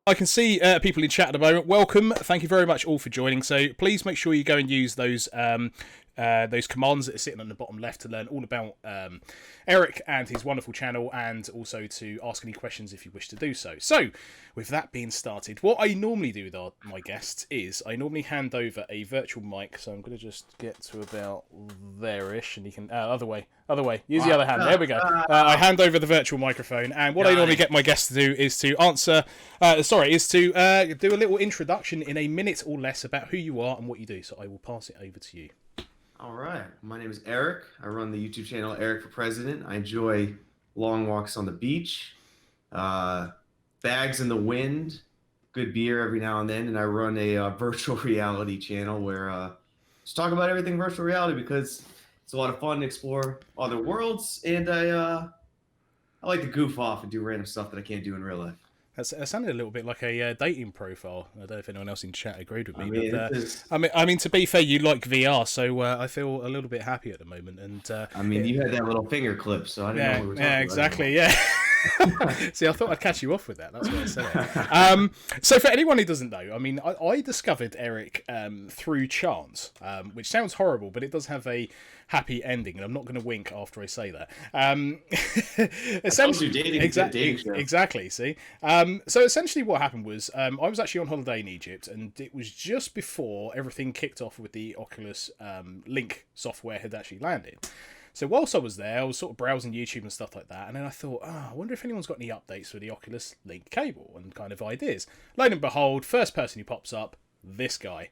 I can see people in chat at the moment. Welcome. Thank you very much all for joining. So please make sure you go and use those commands that are sitting on the bottom left to learn all about Eric and his wonderful channel, and also to ask any questions if you wish to do so. So, with that being started, what I normally do with my guests is I normally hand over a virtual mic. So I'm going to just get to about there-ish, and you can other way. Use the other hand. There we go. I hand over the virtual microphone, and what I normally get my guests to do is to answer. Do a little introduction in a minute or less about who you are and what you do. So I will pass it over to you. All right. My name is Eric. I run the YouTube channel Eric for President. I enjoy long walks on the beach, bags in the wind, good beer every now and then, and I run a virtual reality channel where just talk about everything virtual reality because it's a lot of fun to explore other worlds, and I like to goof off and do random stuff that I can't do in real life. That sounded a little bit like a dating profile. I don't know if anyone else in chat agreed with me. I mean, to be fair, you like VR, so I feel a little bit happy at the moment. And you had that little finger clip, so I didn't know what we were talking about. Exactly, yeah. See, I thought I'd catch you off with that. That's why I said it. So for anyone who doesn't know, I mean, I discovered Eric through chance, which sounds horrible, but it does have a happy ending, and I'm not going to wink after I say that. Essentially, exactly. See, so essentially, what happened was I was actually on holiday in Egypt, and it was just before everything kicked off with the Oculus Link software had actually landed. So whilst I was there, I was sort of browsing YouTube and stuff like that, and then I thought, I wonder if anyone's got any updates for the Oculus Link cable and kind of ideas. Lo and behold, first person who pops up, this guy.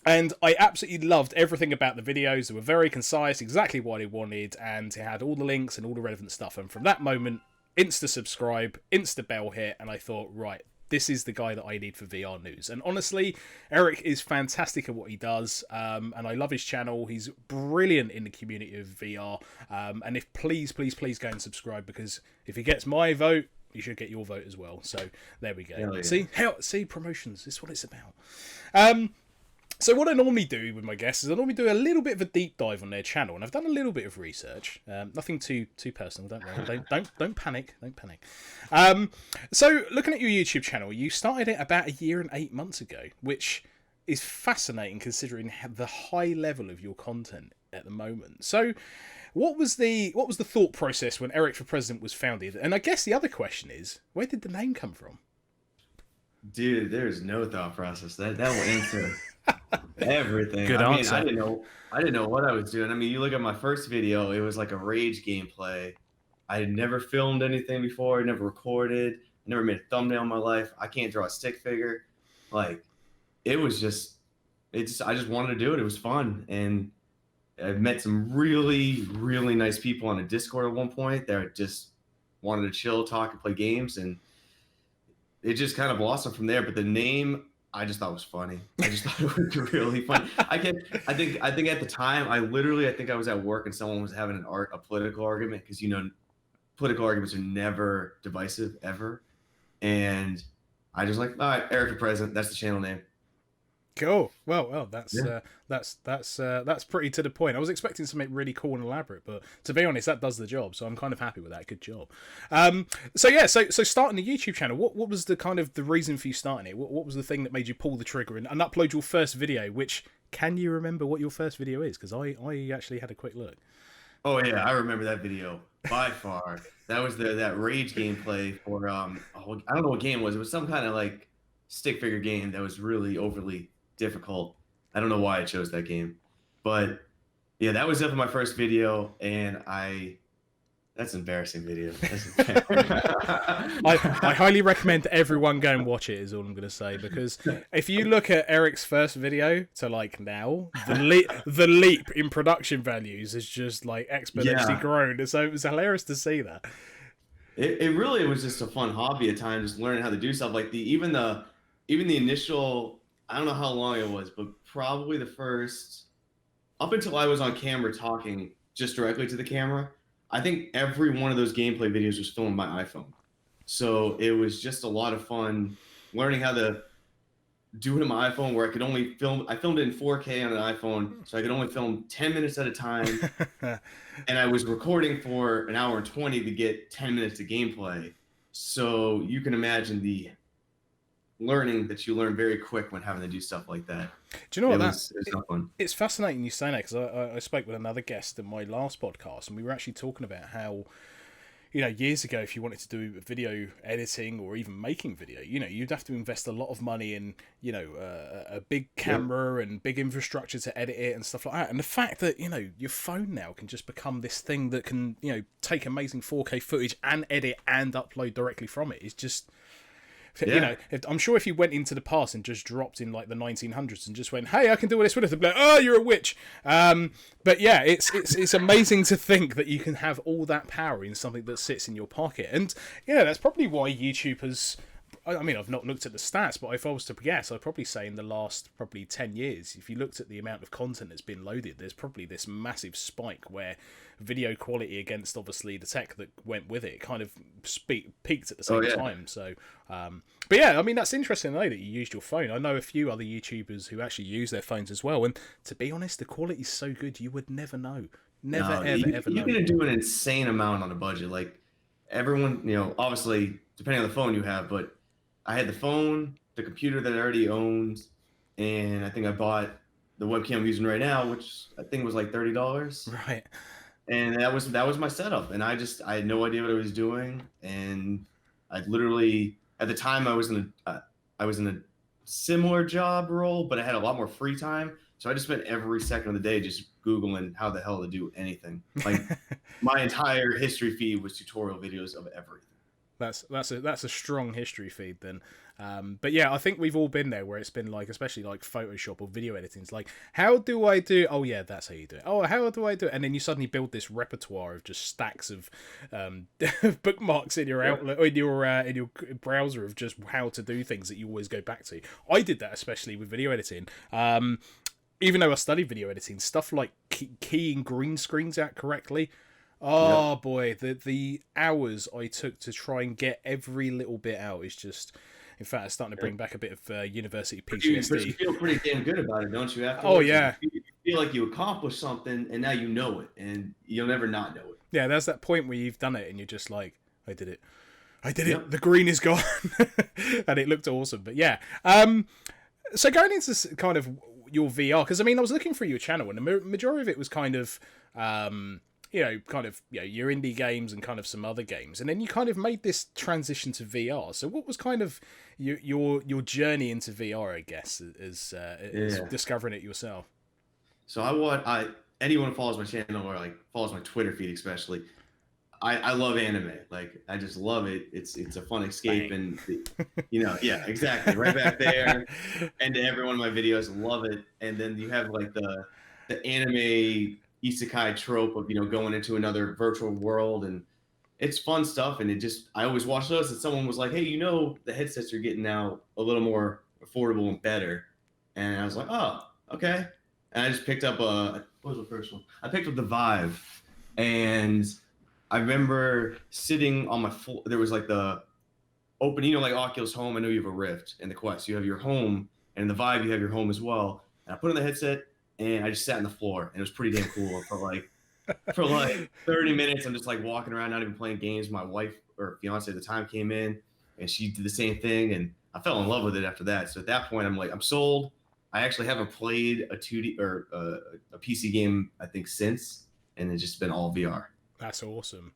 And I absolutely loved everything about the videos. They were very concise, exactly what I wanted, and it had all the links and all the relevant stuff. And from that moment, insta-subscribe, insta-bell hit, and I thought, right, this is the guy that I need for VR news. And honestly, Eric is fantastic at what he does, and I love his channel. He's brilliant in the community of VR. And if please go and subscribe, because if he gets my vote, you should get your vote as well. So there we go. Yeah. See, promotions. This is what it's about. So what I normally do with my guests is I normally do a little bit of a deep dive on their channel, and I've done a little bit of research. Nothing too personal. Don't worry. Don't panic. Don't panic. So looking at your YouTube channel, you started it about 1 year and 8 months ago, which is fascinating considering the high level of your content at the moment. So what was the thought process when Eric for President was founded? And I guess the other question is, where did the name come from? Dude, there's no thought process. That will answer everything. Good answer. I didn't know what I was doing. I mean, you look at my first video, it was like a rage gameplay. I had never filmed anything before, never recorded, never made a thumbnail in my life. I can't draw a stick figure. Like, I just wanted to do it. It was fun. And I met some really, really nice people on a Discord at one point that just wanted to chill, talk, and play games, and it just kind of blossomed from there. But the name, I just thought was funny. I just thought it was really funny. I think at the time, I was at work and someone was having a political argument, because political arguments are never divisive ever. And I just all right, Eric for President. That's the channel name. Cool. Well, that's pretty to the point. I was expecting something really cool and elaborate, but to be honest, that does the job. So I'm kind of happy with that. Good job. So starting the YouTube channel, what was the kind of the reason for you starting it? What was the thing that made you pull the trigger and upload your first video? Which, can you remember what your first video is? Because I actually had a quick look. Oh yeah, I remember that video by far. That was that rage gameplay for I don't know what game it was. It was some kind of like stick figure game that was really overly difficult. I don't know why I chose that game, but yeah, that was definitely my first video, and that's an embarrassing video. I highly recommend everyone go and watch it, is all I'm going to say, because if you look at Eric's first video to like now, the leap in production values is just like exponentially grown. So it was hilarious to see that. It really was just a fun hobby at times, just learning how to do stuff. Like even the initial, I don't know how long it was, but probably the first, up until I was on camera talking just directly to the camera, I think every one of those gameplay videos was filmed by iPhone. So it was just a lot of fun learning how to do it on my iPhone, where I could only film. I filmed it in 4K on an iPhone, so I could only film 10 minutes at a time. And I was recording for 1 hour and 20 to get 10 minutes of gameplay. So you can imagine the learning that you learn very quick when having to do stuff like that. Do you know what It was not fun. it's fascinating you saying that, because I spoke with another guest in my last podcast, and we were actually talking about how, years ago, if you wanted to do video editing or even making video, you'd have to invest a lot of money in, a big camera and big infrastructure to edit it and stuff like that. And the fact that, your phone now can just become this thing that can, take amazing 4K footage and edit and upload directly from it is just... I'm sure if you went into the past and just dropped in like the 1900s and just went, "Hey, I can do all this with it," they'd be like, "Oh, you're a witch." But yeah, it's amazing to think that you can have all that power in something that sits in your pocket, and that's probably why YouTube has. I mean, I've not looked at the stats, but if I was to guess, I'd probably say in the last probably 10 years, if you looked at the amount of content that's been loaded, there's probably this massive spike where video quality against obviously the tech that went with it kind of peaked at the same time. So, but yeah, I mean, that's interesting to know that you used your phone. I know a few other YouTubers who actually use their phones as well. And to be honest, the quality's so good, you would never know. Ever know. You're going to do an insane amount on a budget. Like everyone, obviously, depending on the phone you have, but I had the phone, the computer that I already owned, and I think I bought the webcam I'm using right now, which I think was like $30. Right. And that was my setup. And I had no idea what I was doing. And I literally, at the time, I was in a similar job role, but I had a lot more free time. So I just spent every second of the day just Googling how the hell to do anything. Like my entire history feed was tutorial videos of everything. That's a strong history feed then. But yeah, I think we've all been there where it's been like, especially like Photoshop or video editing. It's like, how do I do? Oh yeah, that's how you do it. Oh, how do I do it? And then you suddenly build this repertoire of just stacks of bookmarks in your outlet, in your browser of just how to do things that you always go back to. I did that especially with video editing. Even though I studied video editing, stuff like keying green screens out correctly. Oh boy, the hours I took to try and get every little bit out is just, in fact, it's starting to bring back a bit of university PTSD. But you feel pretty damn good about it, don't you? Oh yeah. You feel like you accomplished something, and now you know it, and you'll never not know it. Yeah, there's that point where you've done it, and you're just like, I did it. Yep. The green is gone, and it looked awesome. But yeah, so going into kind of your VR, because I mean, I was looking through your channel, and the majority of it was kind of. Your indie games and kind of some other games, and then you kind of made this transition to VR. So, what was kind of your journey into VR? I guess as discovering it yourself. So anyone who follows my channel or like follows my Twitter feed, especially, I love anime. Like I just love it. It's a fun escape, and exactly, right back there. And every one of my videos, love it. And then you have like the anime isekai trope of going into another virtual world, and it's fun stuff. And I always watch those, and someone was like, "Hey, the headsets are getting now a little more affordable and better," and I was like, "Oh, okay." And I just picked up what was the first one? I picked up the Vive, and I remember sitting on my floor. There was like the open, like Oculus Home. I know you have a Rift, and the Quest. You have your home, and in the Vive you have your home as well. And I put on the headset. And I just sat on the floor, and it was pretty damn cool for like 30 minutes. I'm just like walking around, not even playing games. My wife or fiance at the time came in, and she did the same thing, and I fell in love with it after that. So at that point, I'm like, I'm sold. I actually haven't played a 2D or a PC game, I think, since, and it's just been all VR. That's awesome.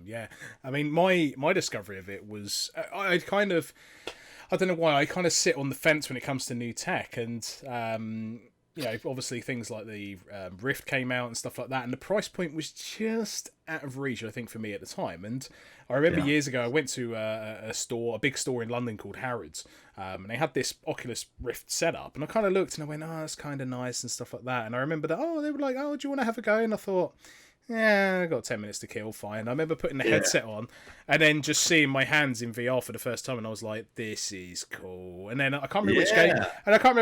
Yeah, I mean, my discovery of it was I don't know why I kind of sit on the fence when it comes to new tech, and obviously things like the Rift came out and stuff like that, and the price point was just out of reach, I think, for me at the time. And I remember years ago, I went to a big store in London called Harrods, and they had this Oculus Rift set up, and I kind of looked and I went, "Oh, that's kind of nice," and stuff like that. And I remember that, they were like, "Oh, do you want to have a go?" And I thought, yeah, I got 10 minutes to kill, fine. I remember putting the headset on and then just seeing my hands in VR for the first time, and I was like, this is cool. And then I can't remember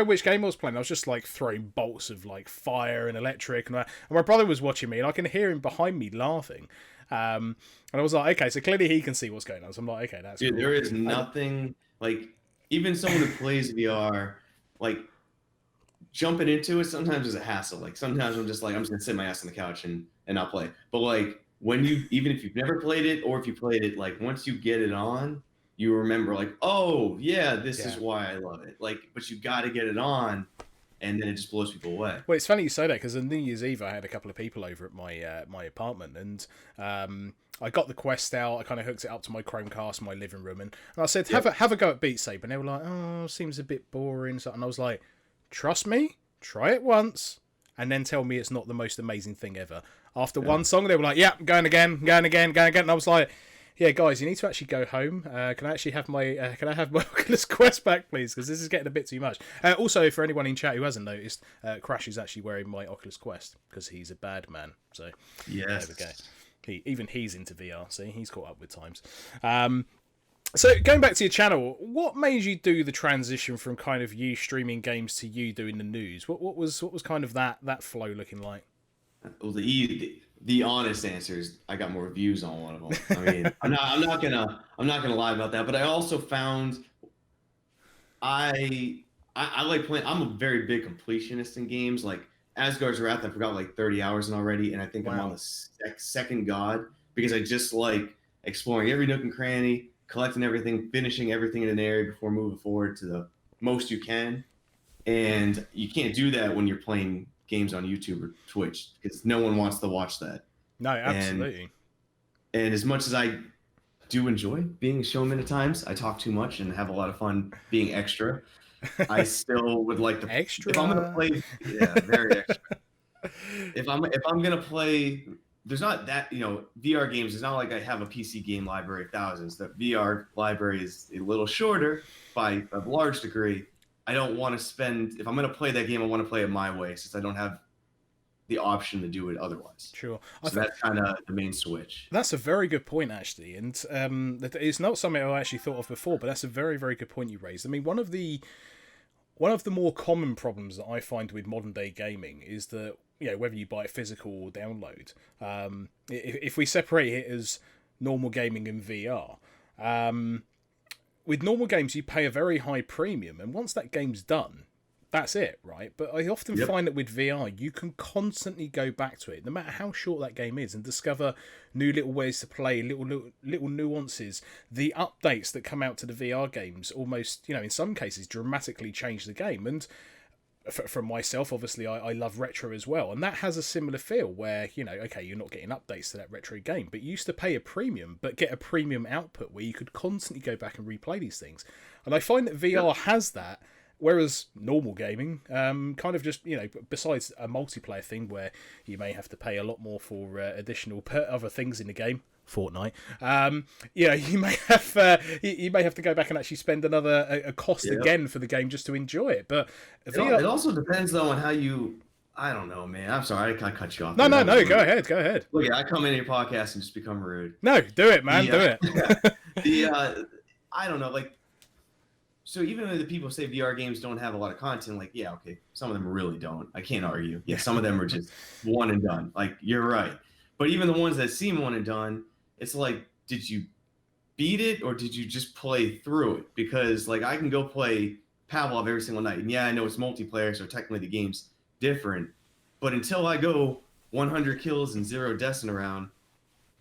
which game, I was playing. I was just like throwing bolts of like fire and electric, and my brother was watching me, and I can hear him behind me laughing. And I was like, okay, so clearly he can see what's going on. So I'm like, okay, that's cool. There is nothing like, even someone who plays VR, like jumping into it sometimes is a hassle. Like sometimes I'm just gonna sit my ass on the couch and not play. But like when you, even if you've never played it, or if you played it, like once you get it on, you remember like, oh yeah, this Yeah. is why I love it. Like, but you got to get it on, and then it just blows people away. Well, it's funny you say that because on New Year's Eve I had a couple of people over at my my apartment, and I got the Quest out. I kind of hooked it up to my Chromecast in my living room, and I said, have a go at Beat Saber. And they were like, oh, seems a bit boring. And I was like, trust me, try it once, and then tell me it's not the most amazing thing ever. After one song, they were like, yeah, going again, going again, going again. And I was like, yeah, guys, you need to actually go home. Can I actually have my can I have my Oculus Quest back, please? Because this is getting a bit too much. Also, for anyone in chat who hasn't noticed, Crash is actually wearing my Oculus Quest because he's a bad man. So Yes. there we go. Even he's into VR. See, he's caught up with times. So going back to your channel, what made you do the transition from kind of you streaming games to you doing the news? What was kind of that flow looking like? Well, the honest answer is I got more views on one of them. I mean, I'm not gonna lie about that. But I also found I like playing. I'm a very big completionist in games. Like Asgard's Wrath, I forgot like 30 hours in already, and I think I'm on the second god because I just like exploring every nook and cranny, collecting everything, finishing everything in an area before moving forward to the most you can. And you can't do that when you're playing games on YouTube or Twitch because no one wants to watch that. No, absolutely. And as much as I do enjoy being a showman at times, I talk too much and have a lot of fun being extra. I still would like to extra. If I'm gonna play, yeah, very extra. If I'm gonna play, there's not that, you know, VR games. It's not like I have a PC game library of thousands. The VR library is a little shorter by a large degree. I don't want to spend, if I'm going to play that game, I want to play it my way since I don't have the option to do it otherwise. Sure. So that's kind of the main switch. That's a very good point, actually. And it's not something I actually thought of before, but that's a very, very good point you raised. I mean, one of the more common problems that I find with modern day gaming is that, you know, whether you buy it physical or download, if we separate it as normal gaming and VR, with normal games, you pay a very high premium, and once that game's done, that's it, right? But I often find that with VR, you can constantly go back to it, no matter how short that game is, and discover new little ways to play, little nuances. The updates that come out to the VR games almost, you know, in some cases, dramatically change the game. And from myself, obviously, I love retro as well, and that has a similar feel where, you know, okay, you're not getting updates to that retro game, but you used to pay a premium, but get a premium output where you could constantly go back and replay these things. And I find that VR has that, whereas normal gaming, kind of just, you know, besides a multiplayer thing where you may have to pay a lot more for additional other things in the game, Fortnite, you know, you may have to go back and actually spend another a cost again for the game just to enjoy it. But it also depends though on how you. I don't know, man. I'm sorry, I cut you off. No. Go ahead. Look, I come into your podcast and just become rude. No, do it, man. Do it. I don't know, like. So even though the people say VR games don't have a lot of content, like, yeah, okay, some of them really don't. I can't argue. Yeah, some of them are just one and done. Like, you're right. But even the ones that seem one and done, it's like, did you beat it or did you just play through it? Because, like, I can go play Pavlov every single night. And yeah, I know it's multiplayer, so technically the game's different. But until I go 100 kills and 0 deaths in a round,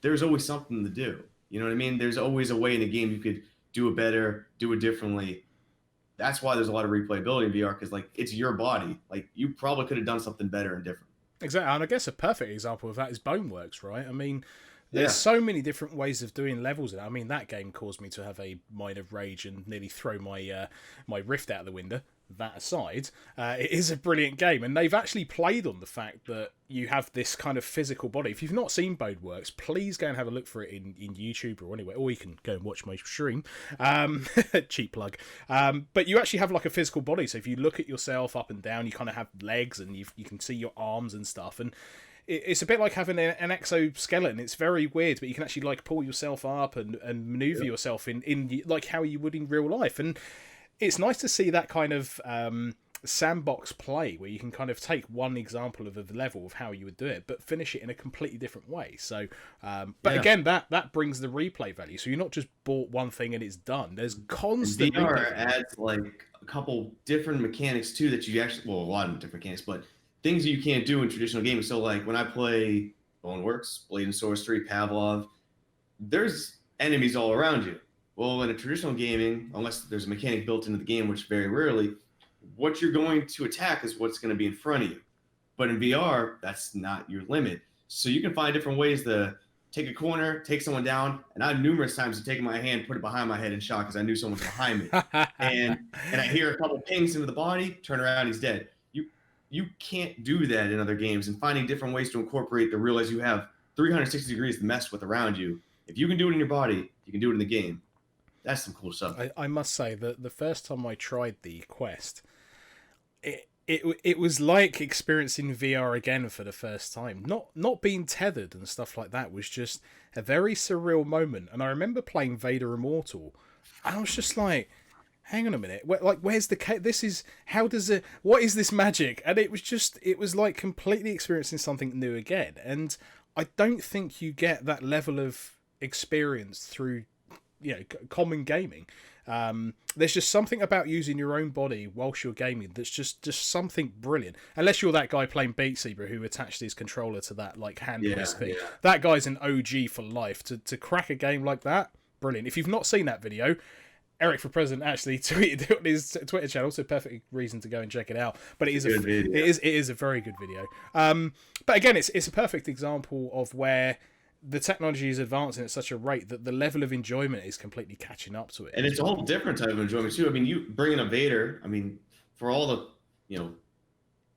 there's always something to do. You know what I mean? There's always a way in a game you could do it better, do it differently. That's why there's a lot of replayability in VR, because, like, it's your body. Like, you probably could have done something better and different. Exactly, and I guess a perfect example of that is Boneworks, right? I mean, there's so many different ways of doing levels. I mean, that game caused me to have a mind of rage and nearly throw my my Rift out the window. That aside, it is a brilliant game, and they've actually played on the fact that you have this kind of physical body. If you've not seen Boneworks, please go and have a look for it in YouTube or anywhere, or you can go and watch my stream. Cheap plug. But you actually have like a physical body, so if you look at yourself up and down, you kind of have legs, and you can see your arms and stuff, and it's a bit like having an exoskeleton. It's very weird, but you can actually like pull yourself up and maneuver yourself in like how you would in real life. And it's nice to see that kind of sandbox play where you can kind of take one example of a level of how you would do it, but finish it in a completely different way. So, again, that brings the replay value. So you're not just bought one thing and it's done. There's constant VR adds like a couple different mechanics too that you actually, well, a lot of different mechanics, but things you can't do in traditional games. So like when I play Boneworks, Blade and Sorcery, Pavlov. There's enemies all around you. Well, in a traditional gaming, unless there's a mechanic built into the game, which very rarely, what you're going to attack is what's going to be in front of you. But in VR, that's not your limit. So you can find different ways to take a corner, take someone down, and I've numerous times taken my hand, put it behind my head and shot because I knew someone was behind me. and I hear a couple pings into the body, turn around, he's dead. You can't do that in other games, and finding different ways to incorporate to realize you have 360 degrees to mess with around you. If you can do it in your body, you can do it in the game. That's some cool stuff. I must say that the first time I tried the Quest, it was like experiencing VR again for the first time. Not being tethered and stuff like that was just a very surreal moment. And I remember playing Vader Immortal, and I was just like, hang on a minute, where's the this is, how does it, what is this magic? And it was like completely experiencing something new again. And I don't think you get that level of experience through, common gaming. There's just something about using your own body whilst you're gaming that's just something brilliant. Unless you're that guy playing Beat Saber who attached his controller to that hand thing. Yeah. That guy's an OG for life. To crack a game like that, brilliant. If you've not seen that video, Eric for President actually tweeted it on his Twitter channel, so perfect reason to go and check it out. But it is a very good video. But again, it's a perfect example of where the technology is advancing at such a rate that the level of enjoyment is completely catching up to it. And it's a whole different type of enjoyment too. I mean, you bring in a Vader. I mean, for all the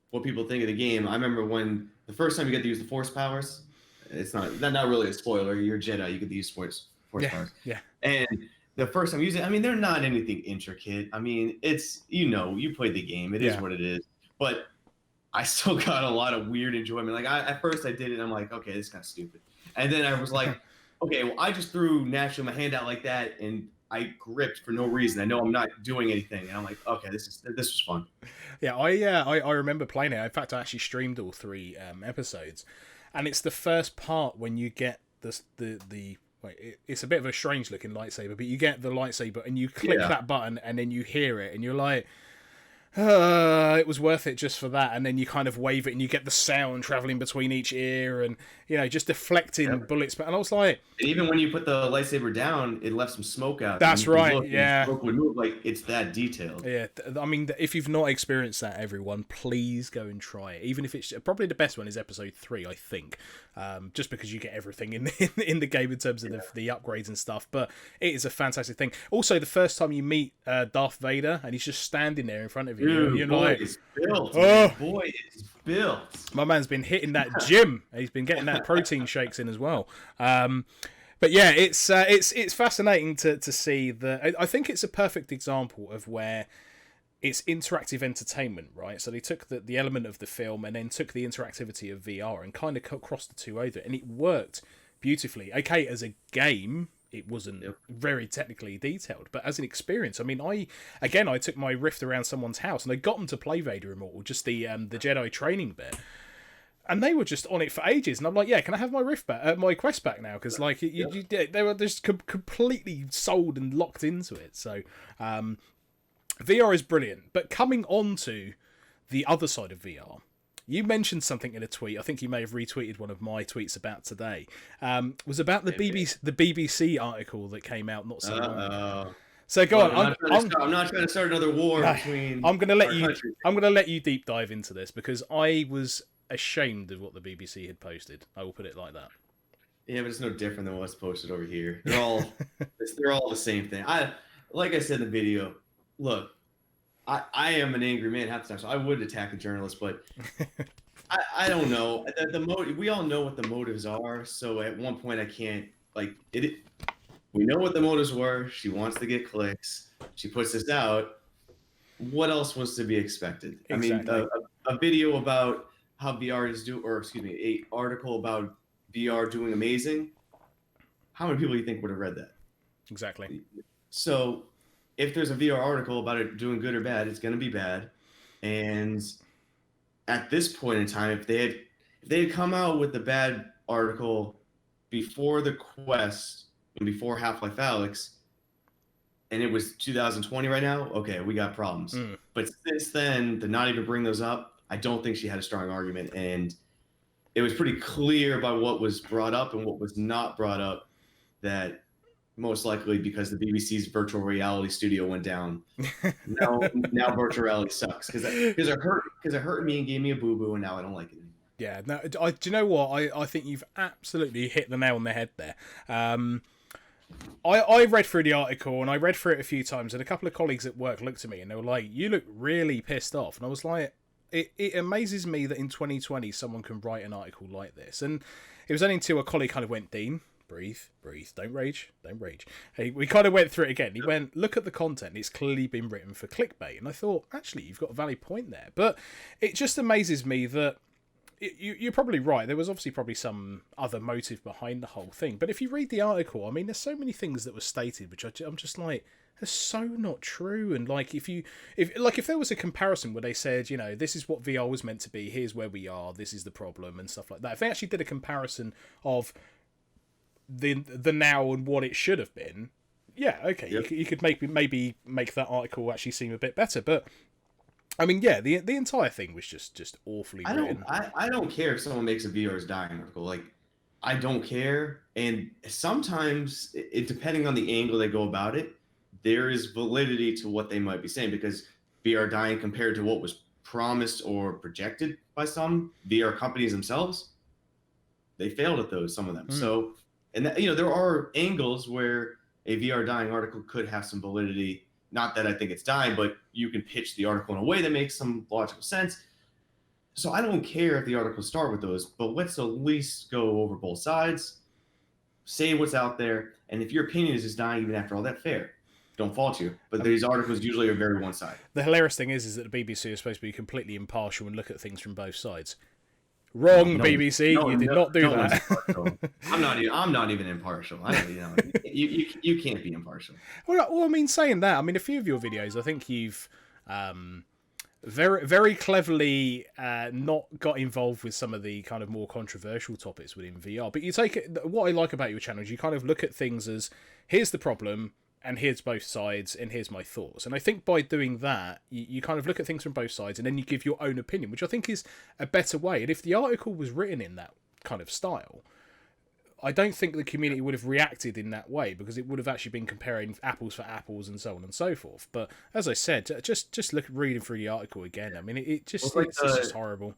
what people think of the game. I remember when the first time you get to use the Force powers. It's not really a spoiler. You're a Jedi. You get to use Force powers. Yeah. And the first time using it, I mean, they're not anything intricate. I mean, it's, you played the game. It is what it is. But I still got a lot of weird enjoyment. Like, at first I did it, and I'm like, okay, this is kind of stupid. And then I was like, okay, well, I just threw naturally my hand out like that, and I gripped for no reason. I know I'm not doing anything. And I'm like, okay, this was fun. Yeah, I remember playing it. In fact, I actually streamed all 3 episodes. And it's the first part when you get it's a bit of a strange looking lightsaber, but you get the lightsaber and you click that button and then you hear it and you're like, it was worth it just for that. And then you kind of wave it and you get the sound traveling between each ear and just deflecting bullets. And I was like, and even when you put the lightsaber down, it left some smoke out. That's right. Yeah, smoke would move. Like, it's that detailed. Yeah, I mean, if you've not experienced that, everyone, please go and try it. Even if it's probably the best one is episode 3, I think, just because you get everything in the game in terms of the upgrades and stuff. But it is a fantastic thing. Also, the first time you meet Darth Vader and he's just standing there in front of you, you're like, it's built. Oh, boy, it's built. My man's been hitting that gym. He's been getting that protein shakes in as well. But yeah, it's fascinating to see that. I think it's a perfect example of where it's interactive entertainment, right? So they took the element of the film and then took the interactivity of VR and kind of crossed the two over, and it worked beautifully. Okay, as a game, it wasn't very technically detailed, but as an experience, I mean, I took my Rift around someone's house and I got them to play Vader Immortal, just the Jedi training bit. And they were just on it for ages, and I'm like, "Yeah, can I have my Rift back, my Quest back now?" Because they were just completely sold and locked into it. So VR is brilliant. But coming on to the other side of VR, you mentioned something in a tweet. I think you may have retweeted one of my tweets about today. Was about the BBC article that came out not so long ago. So go on. I'm not trying to start another war between. I'm going to let you deep dive into this because I was ashamed of what the BBC had posted. I will put it like that. Yeah, but it's no different than what's posted over here. They're all the same thing. Like I said in the video, look, I am an angry man half the time, so I would attack a journalist, but I don't know. We all know what the motives are, so at one point I can't we know what the motives were. She wants to get clicks. She puts this out. What else was to be expected? Exactly. I mean, a video about how VR is an article about VR doing amazing. How many people do you think would have read that? Exactly. So if there's a VR article about it doing good or bad, it's going to be bad. And at this point in time, if they had come out with the bad article before the Quest and before Half-Life Alyx, and it was 2020 right now, okay, we got problems. But since then, to not even bring those up, I don't think she had a strong argument. And it was pretty clear by what was brought up and what was not brought up that most likely because the BBC's virtual reality studio went down. Now virtual reality sucks because it hurt me and gave me a boo boo, and now I don't like it anymore. Yeah, no, do you know what? I think you've absolutely hit the nail on the head there. I read through the article, and I read through it a few times, and a couple of colleagues at work looked at me and they were like, "You look really pissed off," and I was like, It amazes me that in 2020 someone can write an article like this. And it was only until a colleague kind of went, "Dean, breathe, don't rage. We kind of went through it again. He went, "Look at the content, it's clearly been written for clickbait." And I thought, actually, you've got a valid point there. But it just amazes me that you're probably right. There was obviously probably some other motive behind the whole thing. But if you read the article, I mean, there's so many things that were stated, which I'm just like, that's so not true. And like, if there was a comparison where they said, you know, this is what VR was meant to be, here's where we are, this is the problem, and stuff like that. If they actually did a comparison of the now and what it should have been, yeah, okay, yep. You could maybe make that article actually seem a bit better. But I mean, yeah, the entire thing was just awfully written. I don't care if someone makes a VR is dying article. Like, I don't care. And sometimes, depending on the angle they go about it, there is validity to what they might be saying, because VR dying compared to what was promised or projected by some VR companies themselves, they failed at those, some of them. So, and that, you know, there are angles where a VR dying article could have some validity. Not that I think it's dying, but you can pitch the article in a way that makes some logical sense. So I don't care if the articles start with those, but let's at least go over both sides, say what's out there, and if your opinion is just dying even after all that, fair. Don't fault you. But these articles usually are very one-sided. The hilarious thing is that the BBC is supposed to be completely impartial and look at things from both sides. Wrong, BBC. You did not do that. I'm not even impartial. You can't be impartial. Well, I mean, saying that, I mean, a few of your videos, I think you've very, very cleverly not got involved with some of the kind of more controversial topics within VR. But you take it. What I like about your channel is you kind of look at things as, here's the problem, and here's both sides, and here's my thoughts. And I think by doing that, you kind of look at things from both sides, and then you give your own opinion, which I think is a better way. And if the article was written in that kind of style, I don't think the community would have reacted in that way, because it would have actually been comparing apples for apples and so on and so forth. But as I said, just reading through the article again, I mean, it's just horrible.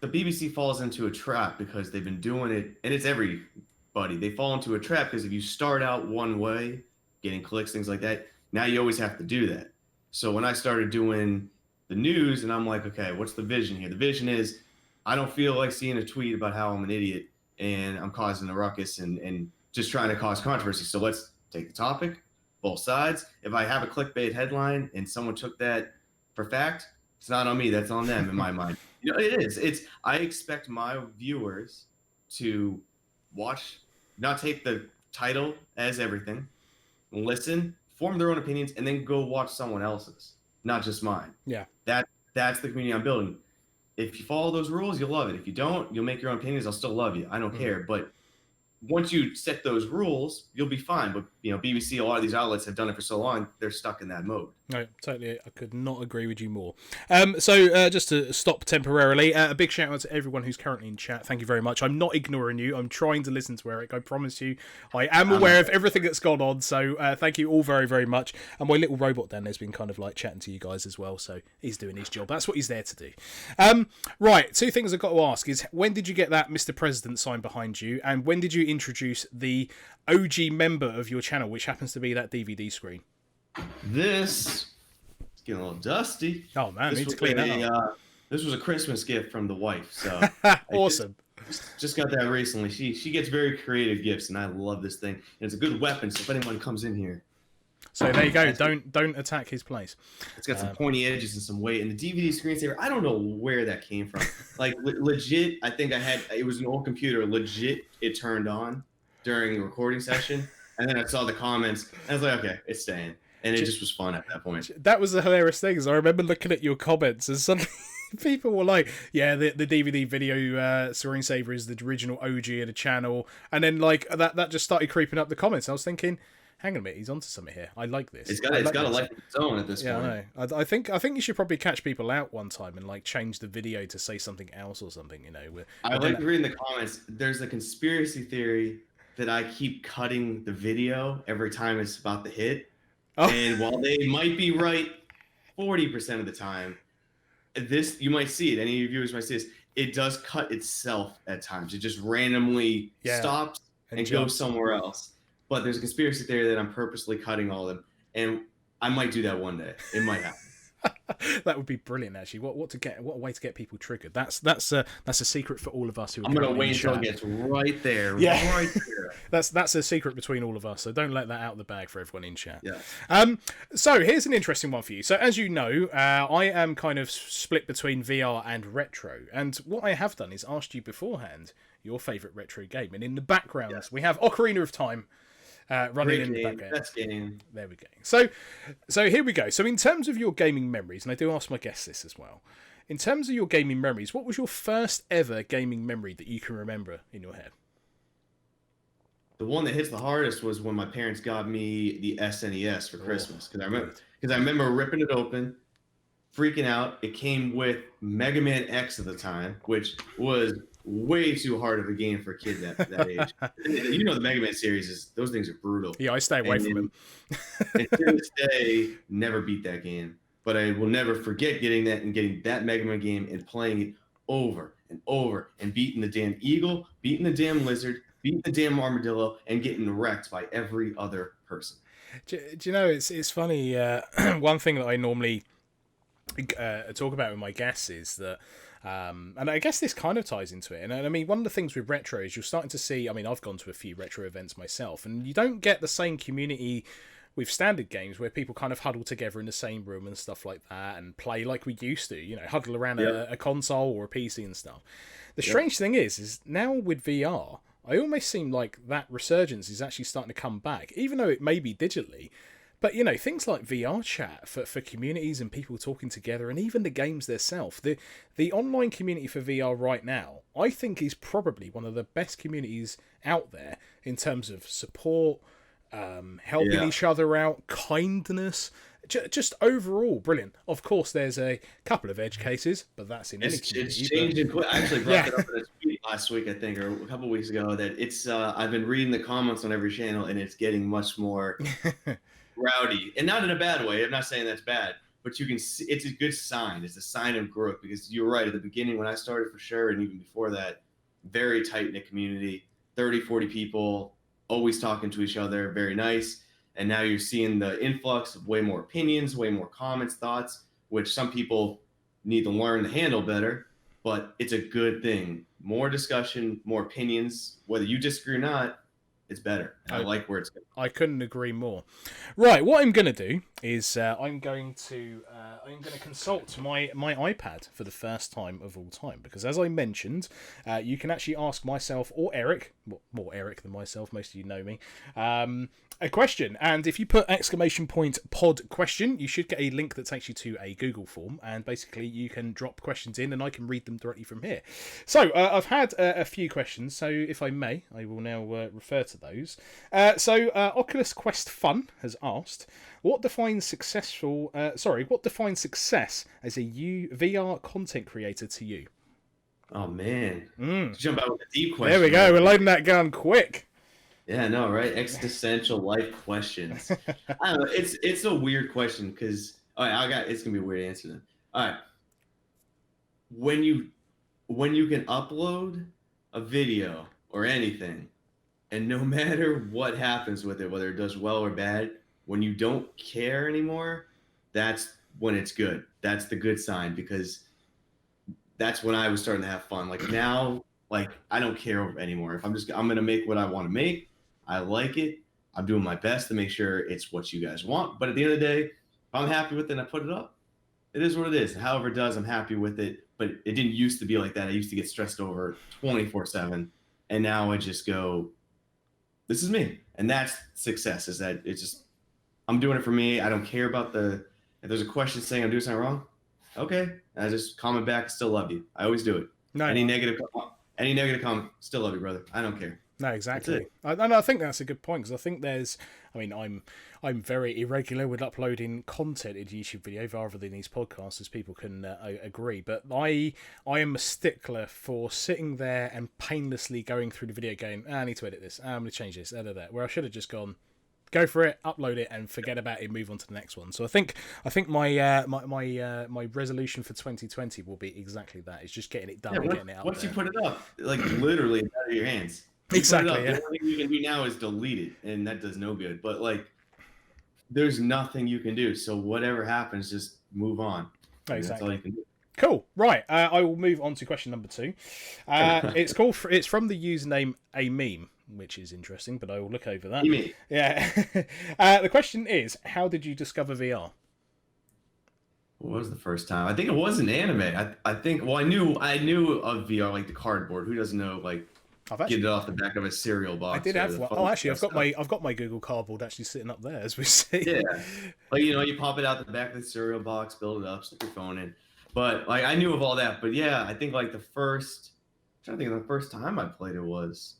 The BBC falls into a trap because they've been doing it, and it's everybody. They fall into a trap because if you start out one way, getting clicks, things like that, now you always have to do that. So when I started doing the news, and I'm like, okay, what's the vision here? The vision is, I don't feel like seeing a tweet about how I'm an idiot and I'm causing a ruckus and just trying to cause controversy. So let's take the topic, both sides. If I have a clickbait headline and someone took that for fact, it's not on me, that's on them in my mind. You know, it is. I expect my viewers to watch, not take the title as everything, listen, form their own opinions, and then go watch someone else's, not just mine. Yeah. That's the community I'm building. If you follow those rules, you'll love it. If you don't, you'll make your own opinions. I'll still love you. I don't care. But once you set those rules, you'll be fine. But, you know, BBC, a lot of these outlets have done it for so long, they're stuck in that mode. No, totally. I could not agree with you more. So just to stop temporarily, a big shout out to everyone who's currently in chat. Thank you very much. I'm not ignoring you. I'm trying to listen to Eric. I promise you. I am aware of everything that's gone on. So thank you all very, very much. And my little robot down there's been kind of like chatting to you guys as well. So he's doing his job. That's what he's there to do. Right. Two things I've got to ask is, when did you get that Mr. President sign behind you? And when did you introduce the OG member of your channel, which happens to be that DVD screen? This is getting a little dusty. Oh man, need to clean that up. This was a Christmas gift from the wife, so awesome. Just got that recently. She gets very creative gifts, and I love this thing. And it's a good weapon, so if anyone comes in here. So there you go. Don't attack his place. It's got some pointy edges and some weight. And the DVD screensaver, I don't know where that came from. Like legit, I think it was an old computer. Legit, it turned on during the recording session, and then I saw the comments. And I was like, okay, it's staying. And it just was fun at that point. That was the hilarious thing. Is I remember looking at your comments, and suddenly people were like, "Yeah, the DVD video screensaver is the original OG of the channel," and then like that just started creeping up the comments. I was thinking, hang on a minute, he's onto something here. I like this. It's got a life of its own at this point. Yeah, I know. I think you should probably catch people out one time and like change the video to say something else or something. You know, I like to read in the comments. There's a conspiracy theory that I keep cutting the video every time it's about to hit, and while they might be right 40% of the time, this you might see it. Any of your viewers might see this. It does cut itself at times. It just randomly stops and goes somewhere else. But there's a conspiracy theory that I'm purposely cutting all of them, and I might do that one day. It might happen. That would be brilliant, actually. What a way to get people triggered. That's a secret for all of us who are I'm gonna wait until it gets right there. Yeah, right there. That's a secret between all of us. So don't let that out of the bag for everyone in chat. Yeah. So here's an interesting one for you. So as you know, I am kind of split between VR and retro, and what I have done is asked you beforehand your favorite retro game, and in the background we have Ocarina of Time. Running in the background. Best game. There we go. So here we go. So in terms of your gaming memories, and I do ask my guests this as well. In terms of your gaming memories, what was your first ever gaming memory that you can remember in your head? The one that hits the hardest was when my parents got me the SNES for Christmas, because I remember ripping it open, freaking out. It came with Mega Man X at the time, which was way too hard of a game for a kid that age. You know, the Mega Man series those things are brutal. Yeah, I stay away from them. And to this day, never beat that game. But I will never forget getting that Mega Man game and playing it over and over and beating the damn eagle, beating the damn lizard, beating the damn armadillo, and getting wrecked by every other person. Do you know, it's funny. One thing that I normally talk about with my guests is that and I guess this kind of ties into it. And I mean, one of the things with retro is you're starting to see, I mean, I've gone to a few retro events myself, and you don't get the same community with standard games where people kind of huddle together in the same room and stuff like that and play like we used to, you know, huddle around a console or a PC and stuff. The strange thing is now with VR, I almost seem like that resurgence is actually starting to come back, even though it may be digitally. But, you know, things like VR chat for communities and people talking together, and even the games themselves. The online community for VR right now, I think, is probably one of the best communities out there in terms of support, helping each other out, kindness, just overall brilliant. Of course, there's a couple of edge cases, but that's in any community. It's changing. I actually brought it up in a tweet last week, I think, or a couple of weeks ago, that it's. I've been reading the comments on every channel, and it's getting much more rowdy, and not in a bad way. I'm not saying that's bad, but you can see it's a good sign. It's a sign of growth, because you're right. At the beginning, when I started, for sure, and even before that, very tight-knit community, 30, 40 people, always talking to each other, very nice. And now you're seeing the influx of way more opinions, way more comments, thoughts, which some people need to learn to handle better, but it's a good thing. More discussion, more opinions, whether you disagree or not, it's better. And I like where it's going. I couldn't agree more. Right, what I'm going to do is I'm going to consult my iPad for the first time of all time, because as I mentioned, you can actually ask myself or Eric, more Eric than myself, most of you know me, a question, and if you put !pod question, you should get a link that takes you to a Google form, and basically you can drop questions in and I can read them directly from here. So I've had a few questions, so if I may, I will now refer to those. So Oculus Quest Fun has asked, what defines success as a VR content creator to you? Oh man, jump out with a deep question. There we go, we're loading that gun quick. Yeah, no, right? Existential life questions. I don't know. It's a weird question, because it's gonna be a weird answer then. All right. When you can upload a video or anything, and no matter what happens with it, whether it does well or bad, when you don't care anymore, that's when it's good. That's the good sign, because that's when I was starting to have fun. Like now, like I don't care anymore. If I'm gonna make what I want to make. I like it. I'm doing my best to make sure it's what you guys want. But at the end of the day, if I'm happy with it and I put it up, it is what it is. However it does, I'm happy with it. But it didn't used to be like that. I used to get stressed over 24/7. And now I just go, this is me. And that's success, is that it's just, I'm doing it for me. I don't care about if there's a question saying I'm doing something wrong. Okay. I just comment back, still love you. I always do it. No. Any negative comment, still love you, brother. I don't care. No, That's exactly. it. And I think that's a good point, because I think I mean, I'm very irregular with uploading content into YouTube video rather than these podcasts, as people can agree. But I am a stickler for sitting there and painlessly going through the video, going, I need to edit this. I'm going to change this. Where I should have just gone, go for it, upload it, and forget about it. Move on to the next one. So I think my resolution for 2020 will be exactly that. It's just getting it done and getting it up Once there. you put it up, like literally it's out of your hands. You Exactly. put it Yeah. up. The only thing you can do now is delete it, and that does no good. But like, there's nothing you can do. So whatever happens, just move on. That's all Exactly. you can do. Cool. Right. I will move on to question number 2. It's from the username a meme, which is interesting, but I will look over that. You mean? Yeah. The question is, how did you discover VR? What was the first time? I think it was an anime. I think. Well, I knew of VR, like the cardboard. Who doesn't know? Like, get it off the back of a cereal box. I did have one. Oh, actually, I've got my Google Cardboard actually sitting up there as we see. Yeah, like you pop it out the back of the cereal box, build it up, stick your phone in. But like I knew of all that. But yeah, I think like I'm trying to think of the first time I played it was.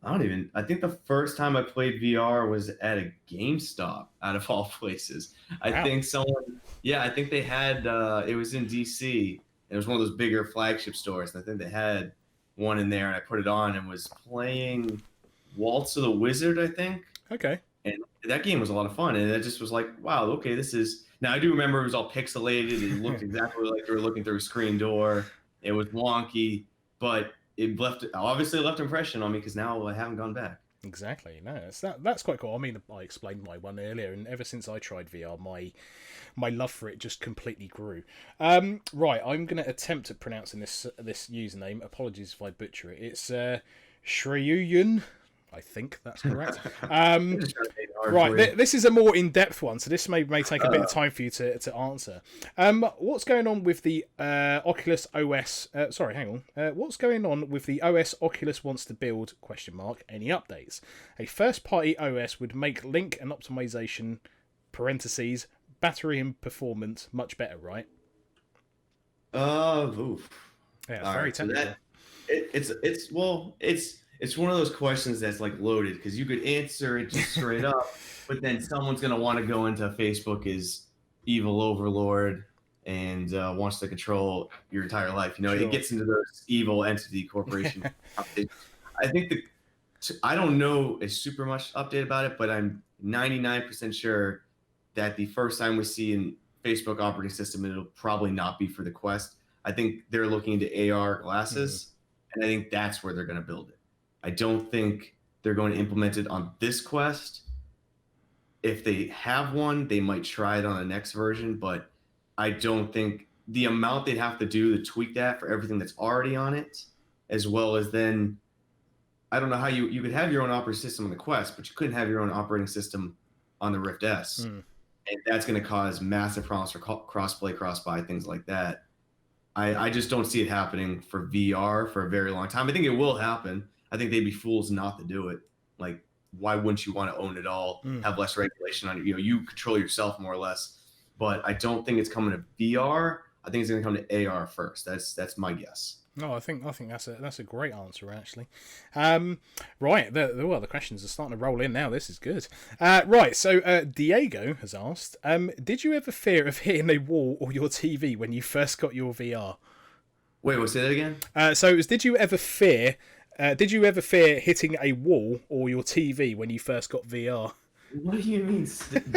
I think the first time I played VR was at a GameStop, out of all places. I think they had, it was in DC. It was one of those bigger flagship stores. And I think they had one in there, and I put it on and was playing Waltz of the Wizard, I think. Okay. And that game was a lot of fun. And it just was like, wow, okay, now I do remember it was all pixelated. It looked exactly like you were looking through a screen door. It was wonky, but it obviously left an impression on me, because now I haven't gone back. Exactly. No, that's quite cool. I mean, I explained my one earlier, and ever since I tried VR, my love for it just completely grew. Right, I'm going to attempt at pronouncing this username. Apologies if I butcher it. It's Shreyuyun. I think that's correct. Right, this is a more in-depth one, so this may take a bit of time for you to answer. What's going on with the Oculus OS? Sorry, hang on. What's going on with the OS Oculus wants to build? ? Any updates? A first-party OS would make link and optimization (parentheses) battery and performance much better, right? Oof. Yeah, it's very technical. It's one of those questions that's like loaded, because you could answer it just straight up, but then someone's gonna want to go into Facebook as evil overlord and wants to control your entire life. Sure. It gets into those evil entity corporation. I think I don't know a super much update about it, but I'm 99% sure that the first time we see a Facebook operating system, it'll probably not be for the Quest. I think they're looking into AR glasses, and I think that's where they're going to build it. I don't think they're going to implement it on this Quest. If they have one, they might try it on the next version, but I don't think the amount they'd have to do to tweak that for everything that's already on it, as well as then, I don't know how you could have your own operating system on the Quest, but you couldn't have your own operating system on the Rift S. And that's going to cause massive problems for cross-play, cross-buy, things like that. I just don't see it happening for VR for a very long time. I think it will happen. I think they'd be fools not to do it. Like, why wouldn't you want to own it all, have less regulation on it? You control yourself more or less. But I don't think it's coming to VR. I think it's going to come to AR first. That's my guess. No, I think that's a great answer, actually. Right, the questions are starting to roll in now. This is good. Right, so Diego has asked, did you ever fear of hitting a wall or your TV when you first got your VR? Wait, we'll say that again? So it was, did you ever fear hitting a wall or your TV when you first got VR? What do you mean?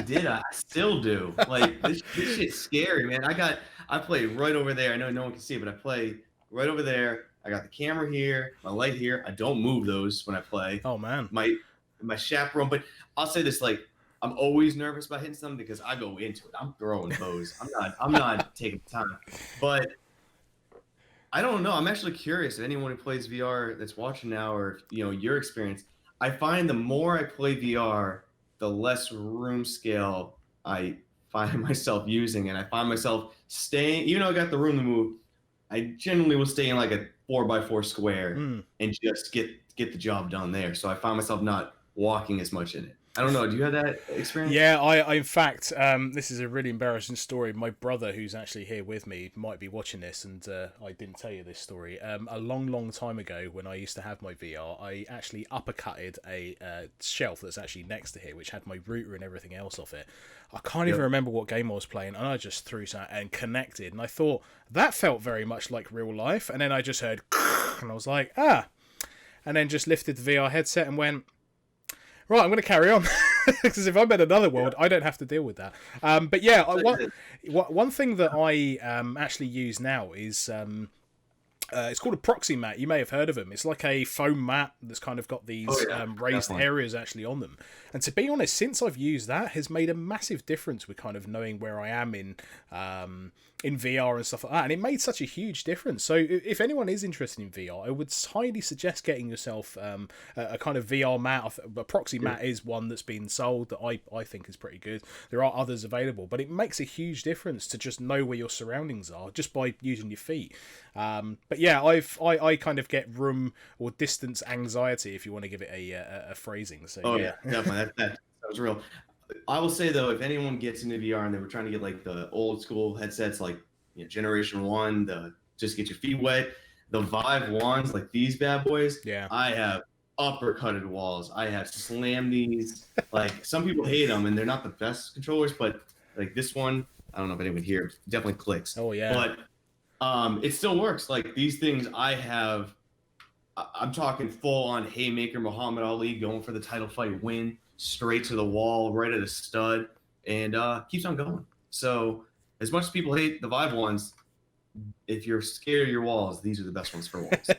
Did I? I still do. Like, this shit's scary, man. I play right over there. I know no one can see it, but I play right over there. I got the camera here, my light here. I don't move those when I play. Oh man. My chaperone. But I'll say this: like, I'm always nervous about hitting something because I go into it. I'm throwing bows. I'm not taking time. But I don't know. I'm actually curious if anyone who plays VR that's watching now, or your experience. I find the more I play VR, the less room scale I find myself using, and I find myself staying. Even though I got the room to move, I generally will stay in like a 4x4 square and just get the job done there. So I find myself not walking as much in it. I don't know. Do you have that experience? Yeah, I in fact, this is a really embarrassing story. My brother, who's actually here with me, might be watching this, and I didn't tell you this story. A long, long time ago, when I used to have my VR, I actually uppercutted a shelf that's actually next to here, which had my router and everything else off it. I can't even remember what game I was playing, and I just threw something and connected, and I thought that felt very much like real life, and then I just heard, and I was like, and then just lifted the VR headset and went, right, I'm going to carry on. Because if I'm in another world, I don't have to deal with that. But yeah, one thing that I actually use now is it's called a proxy mat. You may have heard of them. It's like a foam mat that's kind of got these raised areas actually on them. And to be honest, since I've used that, has made a massive difference with kind of knowing where I am in VR and stuff like that. And it made such a huge difference. So if anyone is interested in VR, I would highly suggest getting yourself a kind of VR mat. A proxy mat is one that's been sold that I think is pretty good. There are others available, but it makes a huge difference to just know where your surroundings are just by using your feet. But yeah, I kind of get room or distance anxiety, if you want to give it a phrasing. So yeah, definitely. That was real. I will say though, if anyone gets into VR and they were trying to get like the old school headsets, like Generation 1, the just get your feet wet, the Vive ones, like these bad boys. Yeah, I have uppercutted walls. I have slammed these. Like some people hate them, and they're not the best controllers, but like this one, I don't know if anyone here definitely clicks. Oh yeah, but it still works. Like these things, I'm talking full on haymaker Muhammad Ali going for the title fight win, straight to the wall, right at a stud, and keeps on going. So as much as people hate the Vive ones, if you're scared of your walls, these are the best ones for walls.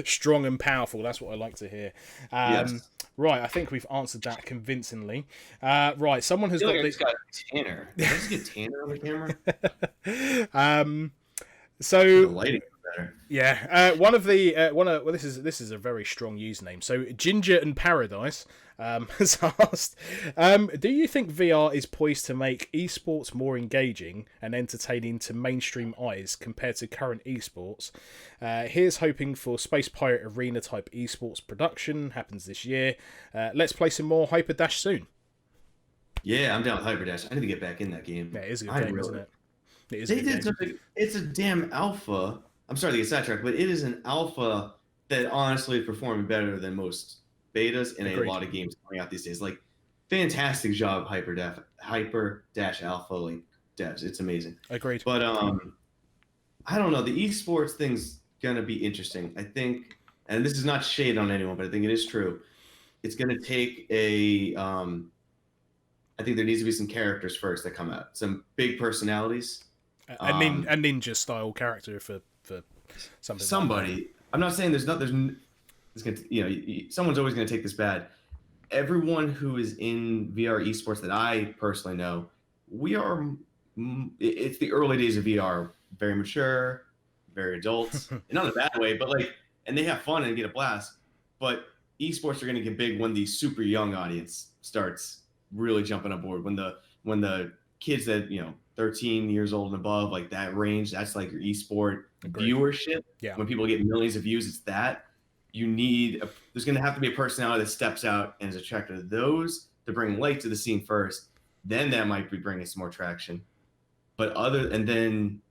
Strong and powerful. That's what I like to hear. Yes. Right, I think we've answered that convincingly. Right, someone has got this. Got Tanner. Did I just get Tanner on the camera? So the lighting is better. Yeah, this is a very strong username. So Ginger and Paradise has asked, do you think VR is poised to make esports more engaging and entertaining to mainstream eyes compared to current esports? Here's hoping for Space Pirate Arena type esports production happens this year. Let's play some more Hyper Dash soon. Yeah, I'm down with Hyper Dash. I need to get back in that game. Yeah, it is a good game, isn't it? It's a damn alpha. I'm sorry to get sidetracked, but it is an alpha that honestly is performing better than most betas in a lot of games coming out these days. Like, fantastic job, Hyper Dash Alpha like devs. It's amazing. Agreed. But I don't know. The esports thing's gonna be interesting. I think, and this is not shade on anyone, but I think it is true. It's gonna take I think there needs to be some characters first that come out, some big personalities. A ninja style character for something. Somebody. Like I'm not saying there's gonna, someone's always gonna take this bad. Everyone who is in VR esports that I personally know, it's the early days of VR. Very mature, very adult, and not in a bad way, but and they have fun and get a blast. But esports are gonna get big when the super young audience starts really jumping on board. When the kids that 13 years old and above, like that range, that's like your esport viewership. Yeah. When people get millions of views, it's that there's going to have to be a personality that steps out and is attracted to those to bring light to the scene first. Then that might be bringing some more traction. And then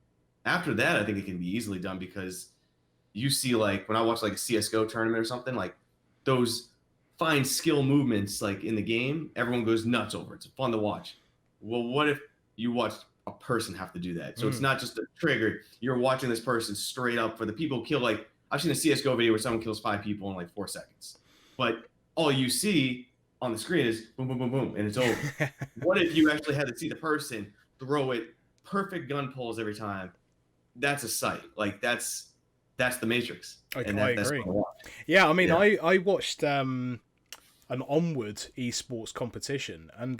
after that, I think it can be easily done because you see, like when I watch like a CSGO tournament or something, like those fine skill movements like in the game, everyone goes nuts over it. It's fun to watch. Well, what if you watch a person have to do that? So it's not just a trigger. You're watching this person straight up for the people who kill. Like I've seen a CSGO video where someone kills 5 people in like 4 seconds. But all you see on the screen is boom, boom, boom, boom, and it's over. What if you actually had to see the person throw it, perfect gun pulls every time? That's a sight. Like that's the Matrix. I agree. Yeah, I mean, I watched an Onward esports competition, and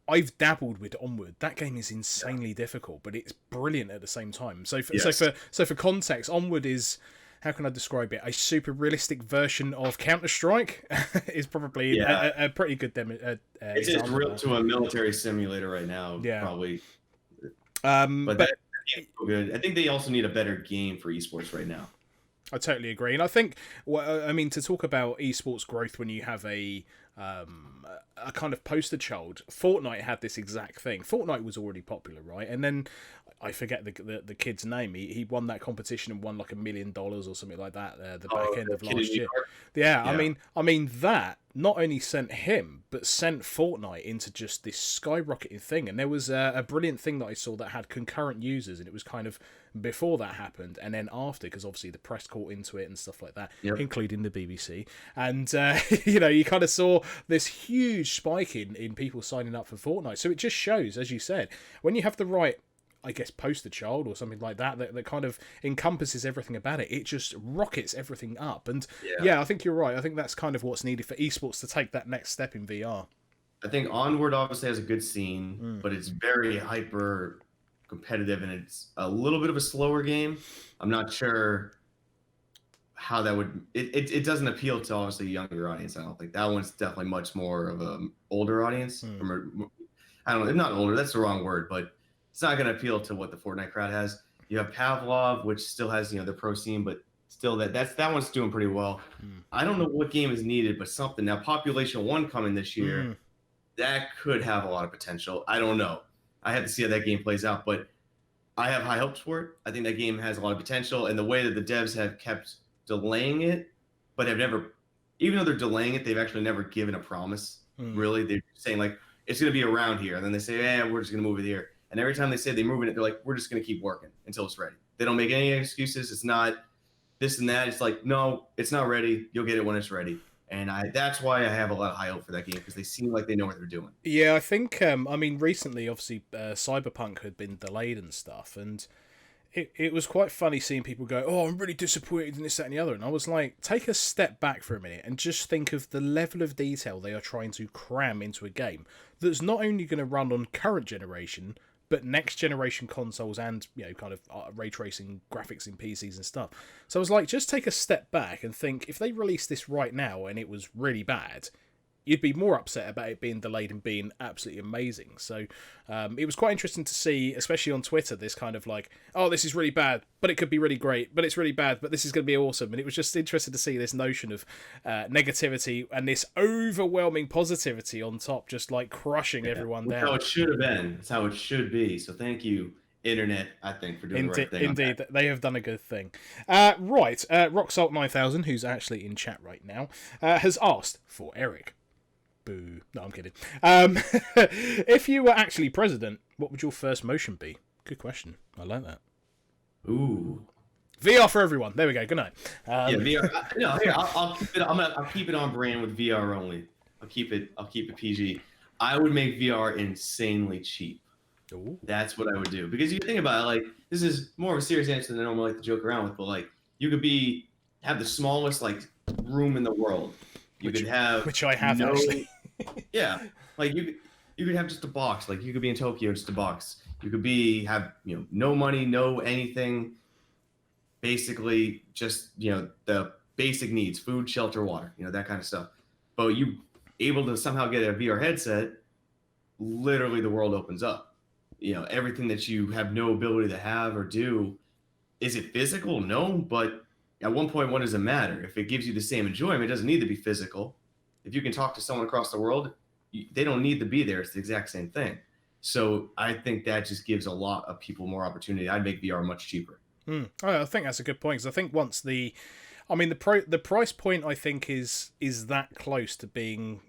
I've dabbled with Onward. That game is insanely difficult, but it's brilliant at the same time. So for context, Onward is, how can I describe it? A super realistic version of Counter-Strike is probably a pretty good demo. It's just real to a military simulator right now. Yeah, probably. But that game's so good. I think they also need a better game for esports right now. I totally agree, and I think, to talk about esports growth when you have a a kind of poster child. Fortnite had this exact thing. Fortnite was already popular, right? And then I forget the kid's name. He won that competition and won like $1 million or something like that. The back end of last year. Yeah, Yeah. I mean that not only sent him, but sent Fortnite into just this skyrocketing thing. And there was a brilliant thing that I saw that had concurrent users, and it was kind of before that happened and then after, because obviously the press caught into it and stuff like that, including the BBC. And you know, you kind of saw this huge spike in people signing up for Fortnite. So it just shows, as you said, when you have the right, I guess, poster child or something like that kind of encompasses everything about it, it just rockets everything up. And yeah, I think you're right. I think that's kind of what's needed for esports to take that next step in VR. I think Onward obviously has a good scene, but it's very hyper competitive and it's a little bit of a slower game. I'm not sure how that would it doesn't appeal to obviously a younger audience. I don't think that one's definitely much more of an older audience. I don't know, not older, that's the wrong word, but it's not going to appeal to what the Fortnite crowd has. You have Pavlov, which still has, you know, the pro scene, but still that one's doing pretty well. I don't know what game is needed, but something. Now, Population 1 coming this year, that could have a lot of potential. I don't know. I have to see how that game plays out, but I have high hopes for it. I think that game has a lot of potential, and the way that the devs have kept delaying it, but have never, even though they're delaying it, they've actually never given a promise. Really, they're saying like it's going to be around here, and then they say, "Yeah, we're just going to move it here." And every time they say they move it, they're like, "We're just going to keep working until it's ready." They don't make any excuses. It's not this and that. It's like, no, it's not ready. You'll get it when it's ready. And that's why I have a lot of high hope for that game, because they seem like they know what they're doing. Yeah, I think, I mean, recently, obviously, Cyberpunk had been delayed and stuff, and it was quite funny seeing people go, "Oh, I'm really disappointed in this, that, and the other." And I was like, take a step back for a minute and just think of the level of detail they are trying to cram into a game that's not only going to run on current generation, but next generation consoles and, you know, kind of ray tracing graphics in PCs and stuff. So I was like, just take a step back and think, if they released this right now and it was really bad, you'd be more upset about it being delayed and being absolutely amazing. So it was quite interesting to see, especially on Twitter, this kind of like, oh, this is really bad, but it could be really great, but it's really bad, but this is going to be awesome. And it was just interesting to see this notion of negativity and this overwhelming positivity on top, just like crushing everyone down. That's how it should have been. That's how it should be. So thank you, Internet, I think, for doing the right thing. Indeed, they have done a good thing. Right, Rocksalt9000, who's actually in chat right now, has asked for Eric. Boo. No, I'm kidding. If you were actually president, what would your first motion be? Good question. I like that. Ooh. VR for everyone. There we go. Good night. Yeah, VR. No, here, I'll keep it. I'll keep it on brand with VR only. I'll keep it PG. I would make VR insanely cheap. Ooh. That's what I would do, because you think about it, like, this is more of a serious answer than I normally like to joke around with, but like, you could have the smallest like room in the world. Which I have actually. Yeah, like you could have just a box. Like, you could be in Tokyo, just a box. You could have, you know, no money, no anything. Basically, just, you know, the basic needs: food, shelter, water. You know, that kind of stuff. But you able to somehow get a VR headset, literally the world opens up. You know, everything that you have no ability to have or do. Is it physical? No, but at one point, what does it matter? If it gives you the same enjoyment, it doesn't need to be physical. If you can talk to someone across the world, they don't need to be there. It's the exact same thing. So I think that just gives a lot of people more opportunity. I'd make VR much cheaper. I think that's a good point, because I think once the price point, I think is that close to being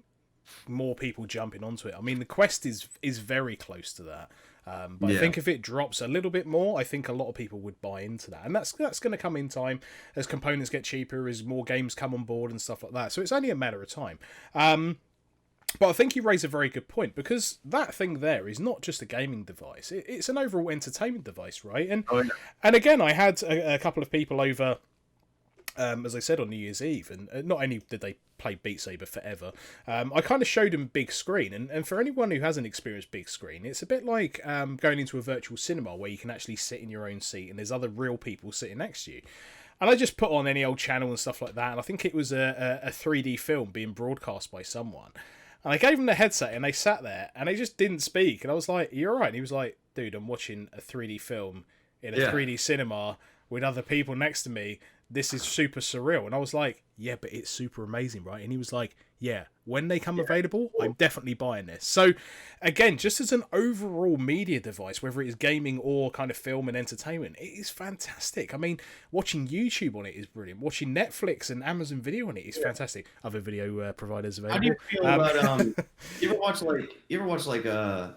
more people jumping onto it. I mean, the Quest is very close to that. But I think if it drops a little bit more, I think a lot of people would buy into that. And that's going to come in time as components get cheaper, as more games come on board and stuff like that. So it's only a matter of time. But I think you raise a very good point, because that thing there is not just a gaming device. It's an overall entertainment device, right? And and again, I had a couple of people over, as I said, on New Year's Eve, and not only did they play Beat Saber forever, I kind of showed them big screen, and for anyone who hasn't experienced big screen, it's a bit like going into a virtual cinema where you can actually sit in your own seat and there's other real people sitting next to you. And I just put on any old channel and stuff like that, and I think it was a 3D film being broadcast by someone. And I gave them the headset, and they sat there, and they just didn't speak. And I was like, "You're right." And he was like, "Dude, I'm watching a 3D film in a 3D cinema with other people next to me. this is super surreal. And I was like, yeah, but it's super amazing, right? And he was like, yeah, when they come available, I'm definitely buying this. So again, just as an overall media device, whether it is gaming or kind of film and entertainment, it is fantastic. I mean, watching YouTube on it is brilliant. Watching Netflix and Amazon Video on it is fantastic. Other video providers available. How do you feel about you ever watch like well,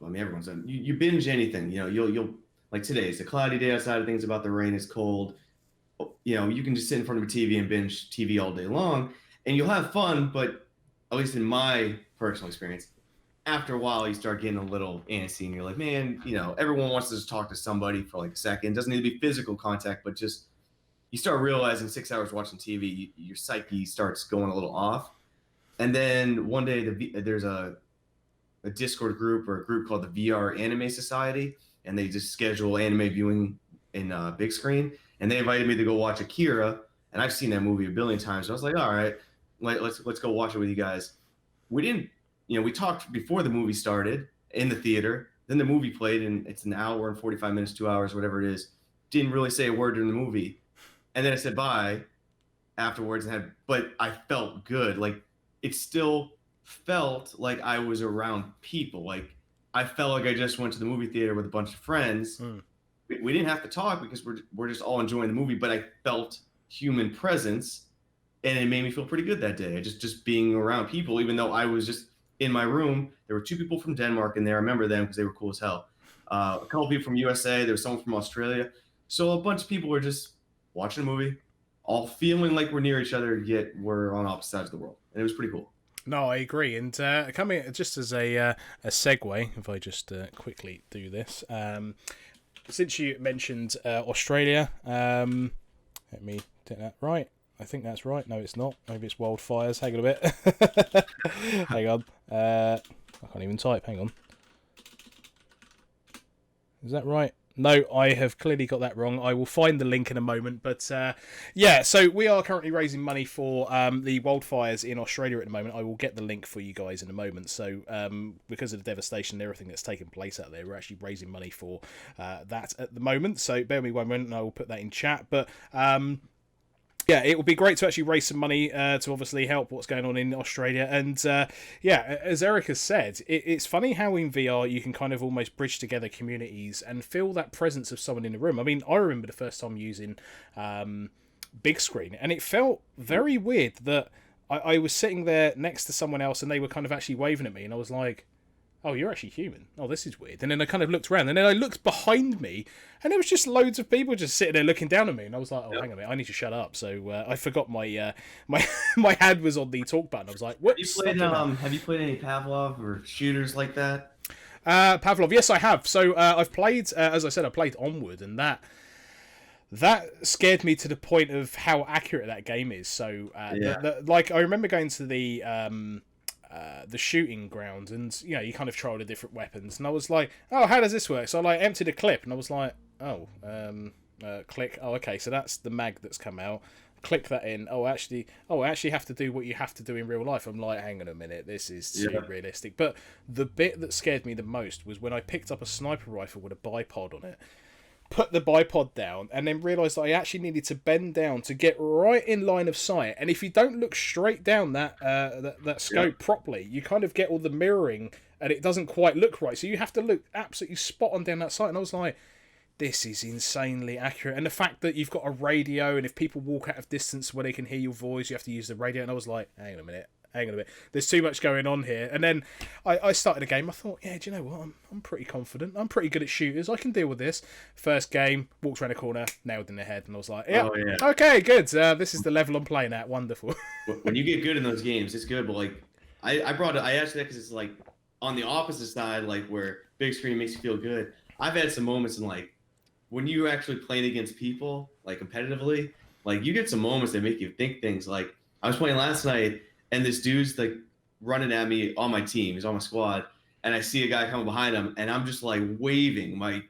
I mean, everyone's done. You binge anything, you know, you'll like today, it's a cloudy day outside, things about the rain, it's cold. You know, you can just sit in front of a TV and binge TV all day long, and you'll have fun. But at least in my personal experience, after a while, you start getting a little antsy, and you're like, man, you know, everyone wants to just talk to somebody for like a second. It doesn't need to be physical contact, but just you start realizing 6 hours watching TV, your psyche starts going a little off. And then one day, there's a Discord group or a group called the VR Anime Society, and they just schedule anime viewing in big screen. And they invited me to go watch Akira, and I've seen that movie a billion times. So I was like, all right, let's go watch it with you guys. We didn't, you know, we talked before the movie started in the theater. Then the movie played, and it's an hour and 45 minutes, 2 hours, whatever it is. Didn't really say a word during the movie, and then I said bye afterwards, but I felt good. Like it still felt like I was around people. Like I felt like I just went to the movie theater with a bunch of friends. We didn't have to talk because we're just all enjoying the movie, but I felt human presence, and it made me feel pretty good that day. Just being around people, even though I was just in my room. There were 2 people from Denmark in there. I remember them because they were cool as hell. A couple people from USA. There was someone from Australia. So a bunch of people were just watching a movie, all feeling like we're near each other, yet we're on opposite sides of the world, and it was pretty cool. No, I agree. And coming just as a segue, if I just quickly do this, since you mentioned Australia, let me get that right. I think that's right. No, it's not. Maybe it's wildfires. Hang on a bit. Hang on. I can't even type. Hang on. Is that right? No, I have clearly got that wrong. I will find the link in a moment. But yeah, so we are currently raising money for the wildfires in Australia at the moment. I will get the link for you guys in a moment. So because of the devastation and everything that's taken place out there, we're actually raising money for that at the moment. So bear with me 1 minute and I will put that in chat. But yeah, it would be great to actually raise some money to obviously help what's going on in Australia. And yeah, as Eric has said, it's funny how in VR you can kind of almost bridge together communities and feel that presence of someone in the room. I mean, I remember the first time using big screen, and it felt very weird that I was sitting there next to someone else and they were kind of actually waving at me, and I was like, oh, you're actually human. Oh, this is weird. And then I kind of looked around, and then I looked behind me, and there was just loads of people just sitting there looking down at me. And I was like, oh, hang on a minute, I need to shut up. So I forgot my my hand was on the talk button. I was like, what? Have you played any Pavlov or shooters like that? Pavlov, yes, I have. So I've played, as I said, I played Onward, and that scared me to the point of how accurate that game is. So like I remember going to the shooting ground, and you know, you kind of tried the different weapons, and I was like, oh, how does this work? So I like emptied a clip, and I was like, oh, click, oh, okay, so that's the mag that's come out, click that in, I actually have to do what you have to do in real life. I'm like, hang on a minute, this is too realistic. But the bit that scared me the most was when I picked up a sniper rifle with a bipod on it, put the bipod down, and then realised that I actually needed to bend down to get right in line of sight. And if you don't look straight down that scope properly, you kind of get all the mirroring, and it doesn't quite look right. So you have to look absolutely spot on down that sight. And I was like, this is insanely accurate. And the fact that you've got a radio, and if people walk out of distance where they can hear your voice, you have to use the radio. And I was like, hang on a minute. There's too much going on here. And then I started a game. I thought, yeah, do you know what? I'm pretty confident. I'm pretty good at shooters. I can deal with this. First game, walked around a corner, nailed in the head, and I was like, yeah, okay, good. This is the level I'm playing at. Wonderful. When you get good in those games, it's good. But like, I asked that because it's like on the opposite side, like where big screen makes you feel good. I've had some moments in like when you're actually playing against people, like competitively, like you get some moments that make you think things. Like I was playing last night, and this dude's like running at me on my team. He's on my squad. And I see a guy coming behind him, and I'm just like waving my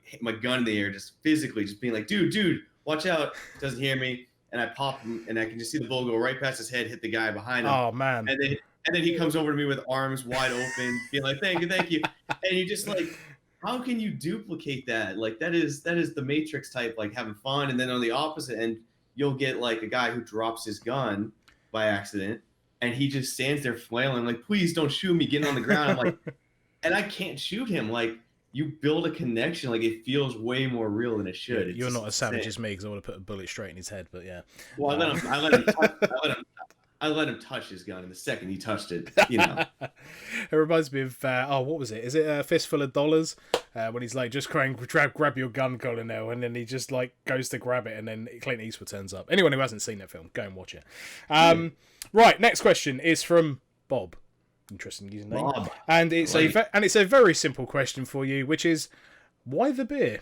gun in the air, just physically, just being like, dude, watch out. Doesn't hear me. And I pop him, and I can just see the bullet go right past his head, hit the guy behind him. Oh, man. And then he comes over to me with arms wide open, being like, thank you. And you just like, how can you duplicate that? Like that is the Matrix type, like having fun. And then on the opposite end, you'll get like a guy who drops his gun by accident, and he just stands there flailing like, please don't shoot me, getting on the ground. I'm like, and I can't shoot him. Like, you build a connection, like it feels way more real than it should. You're It's not as savage insane. as me because I want to put a bullet straight in his head, but yeah. Well, I let him touch his gun, and the second he touched it, you know. It reminds me of what was it? Is it A Fistful of Dollars? When he's like, just grab your gun, Colonel, and then he just like goes to grab it, and then Clint Eastwood turns up. Anyone who hasn't seen that film, go and watch it. Right, next question is from Bob. Interesting username. Bob. And it's a very simple question for you, which is, why the beer?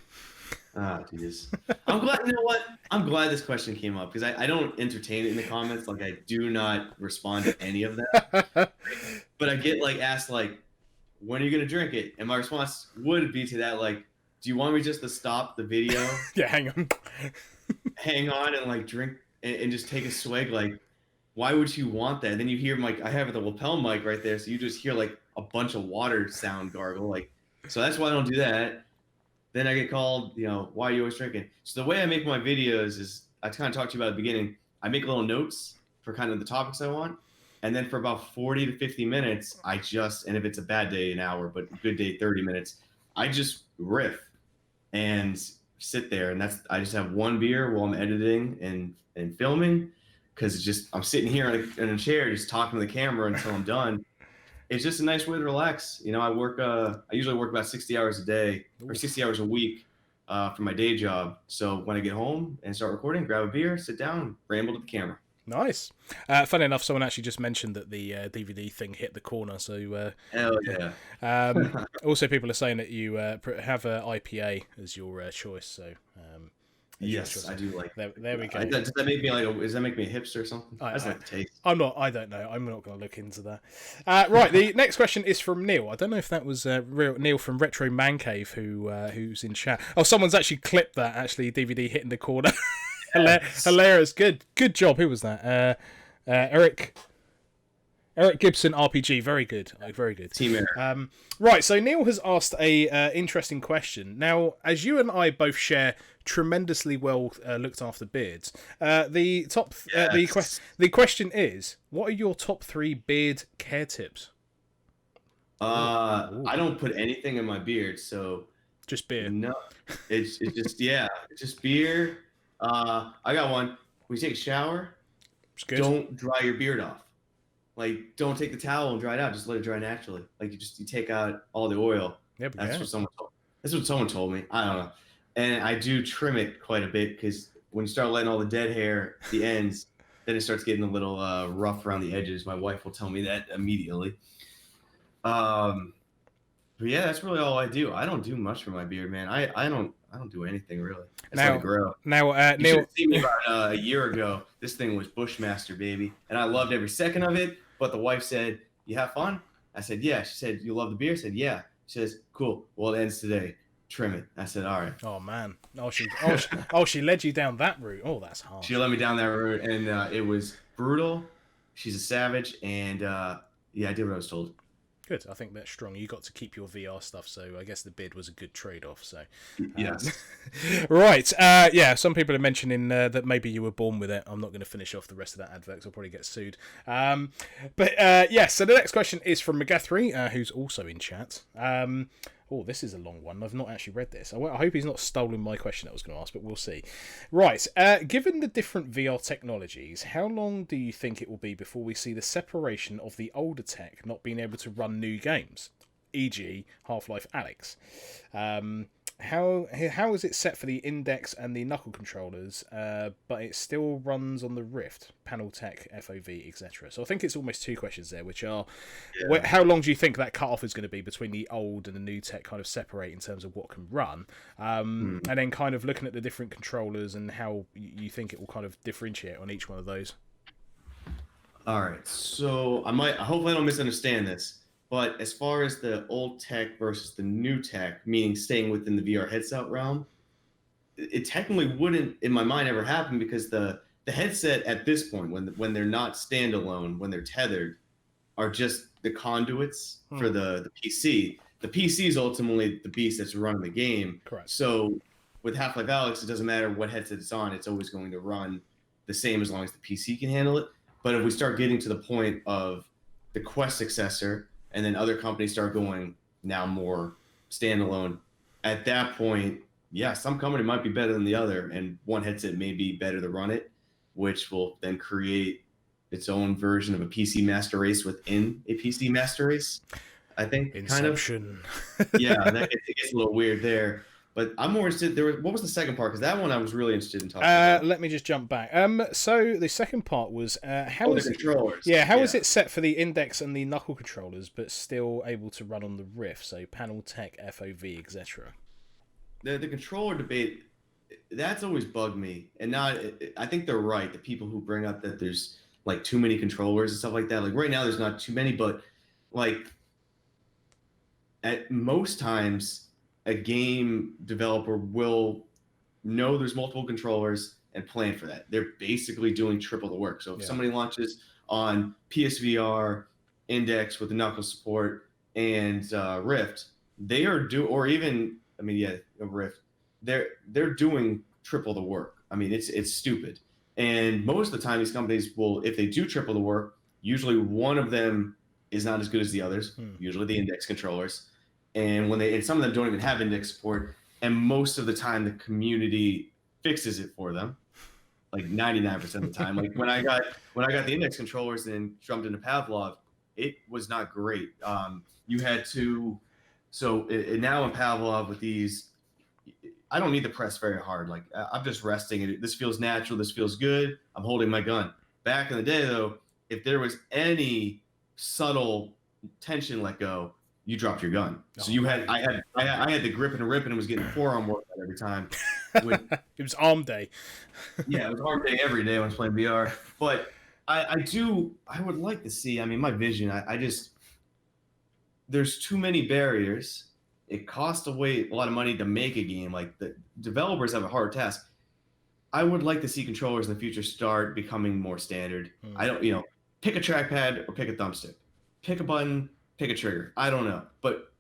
Ah, jeez. I'm glad. You know what? I'm glad this question came up because I don't entertain it in the comments. Like, I do not respond to any of that. But I get like asked like, when are you gonna drink it? And my response would be to that like, do you want me just to stop the video? Yeah, hang on, and like drink and just take a swig? Like, why would you want that? And then you hear like, I have the lapel mic right there, so you just hear like a bunch of water sound gargle. Like, so that's why I don't do that. Then I get called, you know, why are you always drinking? So the way I make my videos is, I kind of talked to you about at the beginning, I make little notes for kind of the topics I want. And then for about 40 to 50 minutes, and if it's a bad day, an hour, but good day, 30 minutes, I just riff and sit there. And I just have one beer while I'm editing and filming. Because it's just, I'm sitting here in a chair, just talking to the camera until I'm done. It's just a nice way to relax. You know, I usually work about 60 hours a day or 60 hours a week for my day job. So when I get home and start recording, grab a beer, sit down, ramble to the camera. Nice. Funny enough, someone actually just mentioned that the DVD thing hit the corner. So hell yeah. Also, people are saying that you have a IPA as your choice. So yes, I do like. There we go. Does that make me does that make me a hipster or something? I just like the taste. I don't know. I'm not going to look into that. Right. The next question is from Neil. I don't know if that was real Neil from Retro Man Cave who's in chat. Oh, someone's actually clipped that. Actually, DVD hitting the corner. Yes. Hilarious. Good job. Who was that? Eric Gibson RPG. Very good. Very good. Team Eric. Right. So Neil has asked a interesting question. Now, as you and I both share tremendously well looked after beards, the question is, what are your top 3 beard care tips? I don't put anything in my beard, so just beer. No, it's just it's just beer. I got one. When you take a shower, don't dry your beard off. Like, don't take the towel and dry it out. Just let it dry naturally. Like, you take out all the oil. Yep, That's what someone told me. I don't know. And I do trim it quite a bit because when you start letting all the dead hair, the ends, then it starts getting a little rough around the edges. My wife will tell me that immediately. But yeah, that's really all I do. I don't do much for my beard, man. I don't do anything really. Let it grow. Neil, should have seen me about a year ago. This thing was Bushmaster, baby, and I loved every second of it. But the wife said, "You have fun?" I said, "Yeah." She said, "You love the beer?" I said, "Yeah." She says, "Cool. Well, it ends today. Trim it." I said, "All right." Oh man. She led you down that route. Oh, that's hard. She led me down that route, and it was brutal. She's a savage, and yeah, I did what I was told. Good. I think that's strong. You got to keep your VR stuff, so I guess the beard was a good trade-off. So, yes. Right. Yeah. Some people are mentioning that maybe you were born with it. I'm not going to finish off the rest of that advert. I'll probably get sued. But yes. So the next question is from McGathery, who's also in chat. Oh, this is a long one. I've not actually read this. I hope he's not stolen my question that I was going to ask, but we'll see. Right. Given the different VR technologies, how long do you think it will be before we see the separation of the older tech not being able to run new games, e.g. Half-Life Alyx? How is it set for the Index and the Knuckle controllers, but it still runs on the Rift, Panel Tech, FOV, etc.? So I think it's almost 2 questions there, which are, how long do you think that cut-off is going to be between the old and the new tech kind of separate in terms of what can run? And then kind of looking at the different controllers and how you think it will kind of differentiate on each one of those. All right, so hopefully I don't misunderstand this. But as far as the old tech versus the new tech, meaning staying within the VR headset realm, it technically wouldn't, in my mind, ever happen because the headset at this point, when they're not standalone, when they're tethered, are just the conduits for the PC. The PC is ultimately the beast that's running the game. Correct. So with Half-Life Alyx, it doesn't matter what headset it's on; it's always going to run the same as long as the PC can handle it. But if we start getting to the point of the Quest successor, and then other companies start going now more standalone, at that point, yeah, some company might be better than the other, and one headset may be better to run it, which will then create its own version of a PC master race within a PC master race. I think Inception. Yeah, it gets a little weird there. But I'm more interested. What was the second part? Because that one I was really interested in talking about. Let me just jump back. So the second part was how is the controllers? is it set for the index and the knuckle controllers, but still able to run on the Rift? So panel tech, FOV, etc. The controller debate, that's always bugged me, and now I think they're right. The people who bring up that there's like too many controllers and stuff like that. Like right now, there's not too many, but like at most times, a game developer will know there's multiple controllers and plan for that. They're basically doing triple the work. So if somebody launches on PSVR, Index with the knuckle support, and Rift, they are Rift, they're doing triple the work. I mean, it's stupid. And most of the time, these companies will, if they do triple the work, usually one of them is not as good as the others. Usually the Index controllers. And some of them don't even have index support, and most of the time the community fixes it for them, like 99% of the time. Like when I got the index controllers and jumped into Pavlov, it was not great. You had to, now in Pavlov with these, I don't need to press very hard. Like I'm just resting. This feels natural. This feels good. I'm holding my gun. Back in the day though, if there was any subtle tension let go, you dropped your gun. So I had the grip and rip, and it was getting forearm work every time. It was arm day. Yeah, it was arm day every day when I was playing VR. But I would like to see, I mean, my vision, there's too many barriers. It costs a lot of money to make a game. Like the developers have a hard task. I would like to see controllers in the future start becoming more standard. I don't, pick a trackpad or pick a thumbstick. Pick a button, pick a trigger. I don't know, but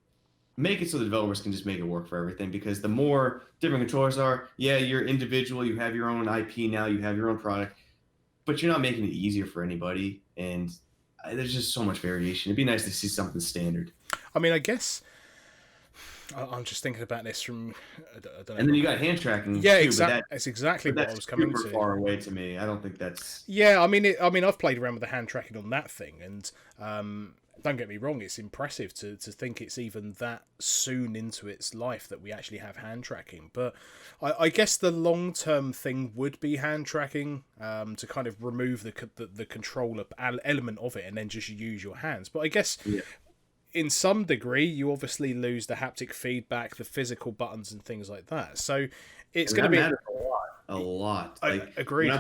make it so the developers can just make it work for everything, because the more different controllers are, you're individual, you have your own IP now, you have your own product, but you're not making it easier for anybody, and there's just so much variation. It'd be nice to see something standard. I mean, I guess I'm just thinking about this from, I don't know. And then you got hand tracking. Yeah, exactly. That's exactly what I was coming to. Super far away to me. I don't think that's. Yeah, I mean, I've played around with the hand tracking on that thing, and don't get me wrong, it's impressive to think it's even that soon into its life that we actually have hand tracking. But I guess the long-term thing would be hand tracking, to kind of remove the controller element of it and then just use your hands. But I guess in some degree, you obviously lose the haptic feedback, the physical buttons and things like that. So it's going to be a lot. Like, agreed.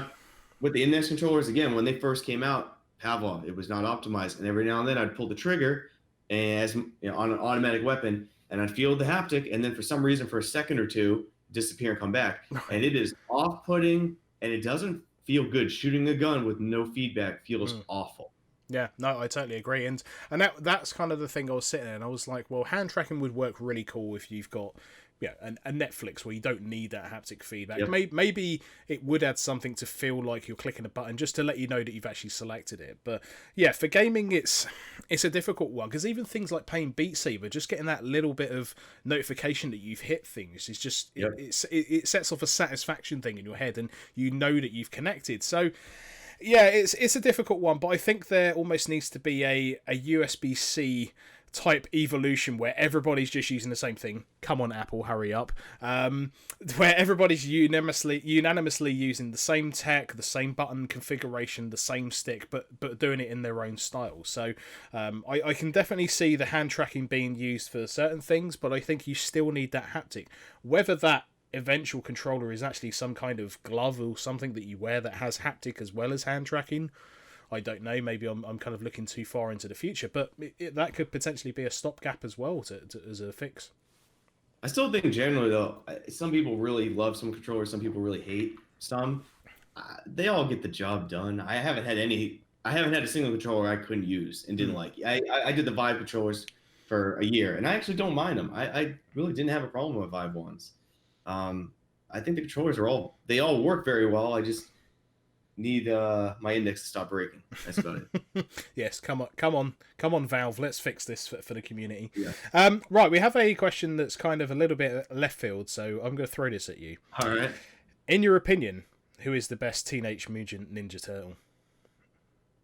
With the index controllers, again, when they first came out, Pavlov, it was not optimized, and every now and then I'd pull the trigger on an automatic weapon, and I'd feel the haptic, and then for some reason, for a second or two, disappear and come back, and it is off-putting, and it doesn't feel good. Shooting a gun with no feedback feels awful. Yeah, no, I totally agree, and that's kind of the thing I was sitting there, and I was like, well, hand tracking would work really cool if you've got a Netflix where you don't need that haptic feedback. Yep. Maybe it would add something to feel like you're clicking a button just to let you know that you've actually selected it. But yeah, for gaming, it's a difficult one, because even things like playing Beat Saber, just getting that little bit of notification that you've hit things is just it sets off a satisfaction thing in your head, and you know that you've connected. So yeah, it's a difficult one, but I think there almost needs to be a USB-C type evolution where everybody's just using the same thing. Come on, Apple, hurry up. Where everybody's unanimously using the same tech, the same button configuration, the same stick, but doing it in their own style. So I can definitely see the hand tracking being used for certain things, but I think you still need that haptic. Whether that eventual controller is actually some kind of glove or something that you wear that has haptic as well as hand tracking, I don't know. Maybe I'm kind of looking too far into the future, but that could potentially be a stopgap as well as a fix. I still think generally though, some people really love some controllers, some people really hate some. They all get the job done. I haven't had a single controller I couldn't use and didn't like. I did the Vive controllers for a year, and I actually don't mind them. I really didn't have a problem with Vive ones. I think the controllers they all work very well. need my index to stop breaking. That's about it. Yes, come on, Valve. Let's fix this for the community. Yeah. Right, we have a question that's kind of a little bit left field, so I'm going to throw this at you. All right. In your opinion, who is the best Teenage Mutant Ninja Turtle?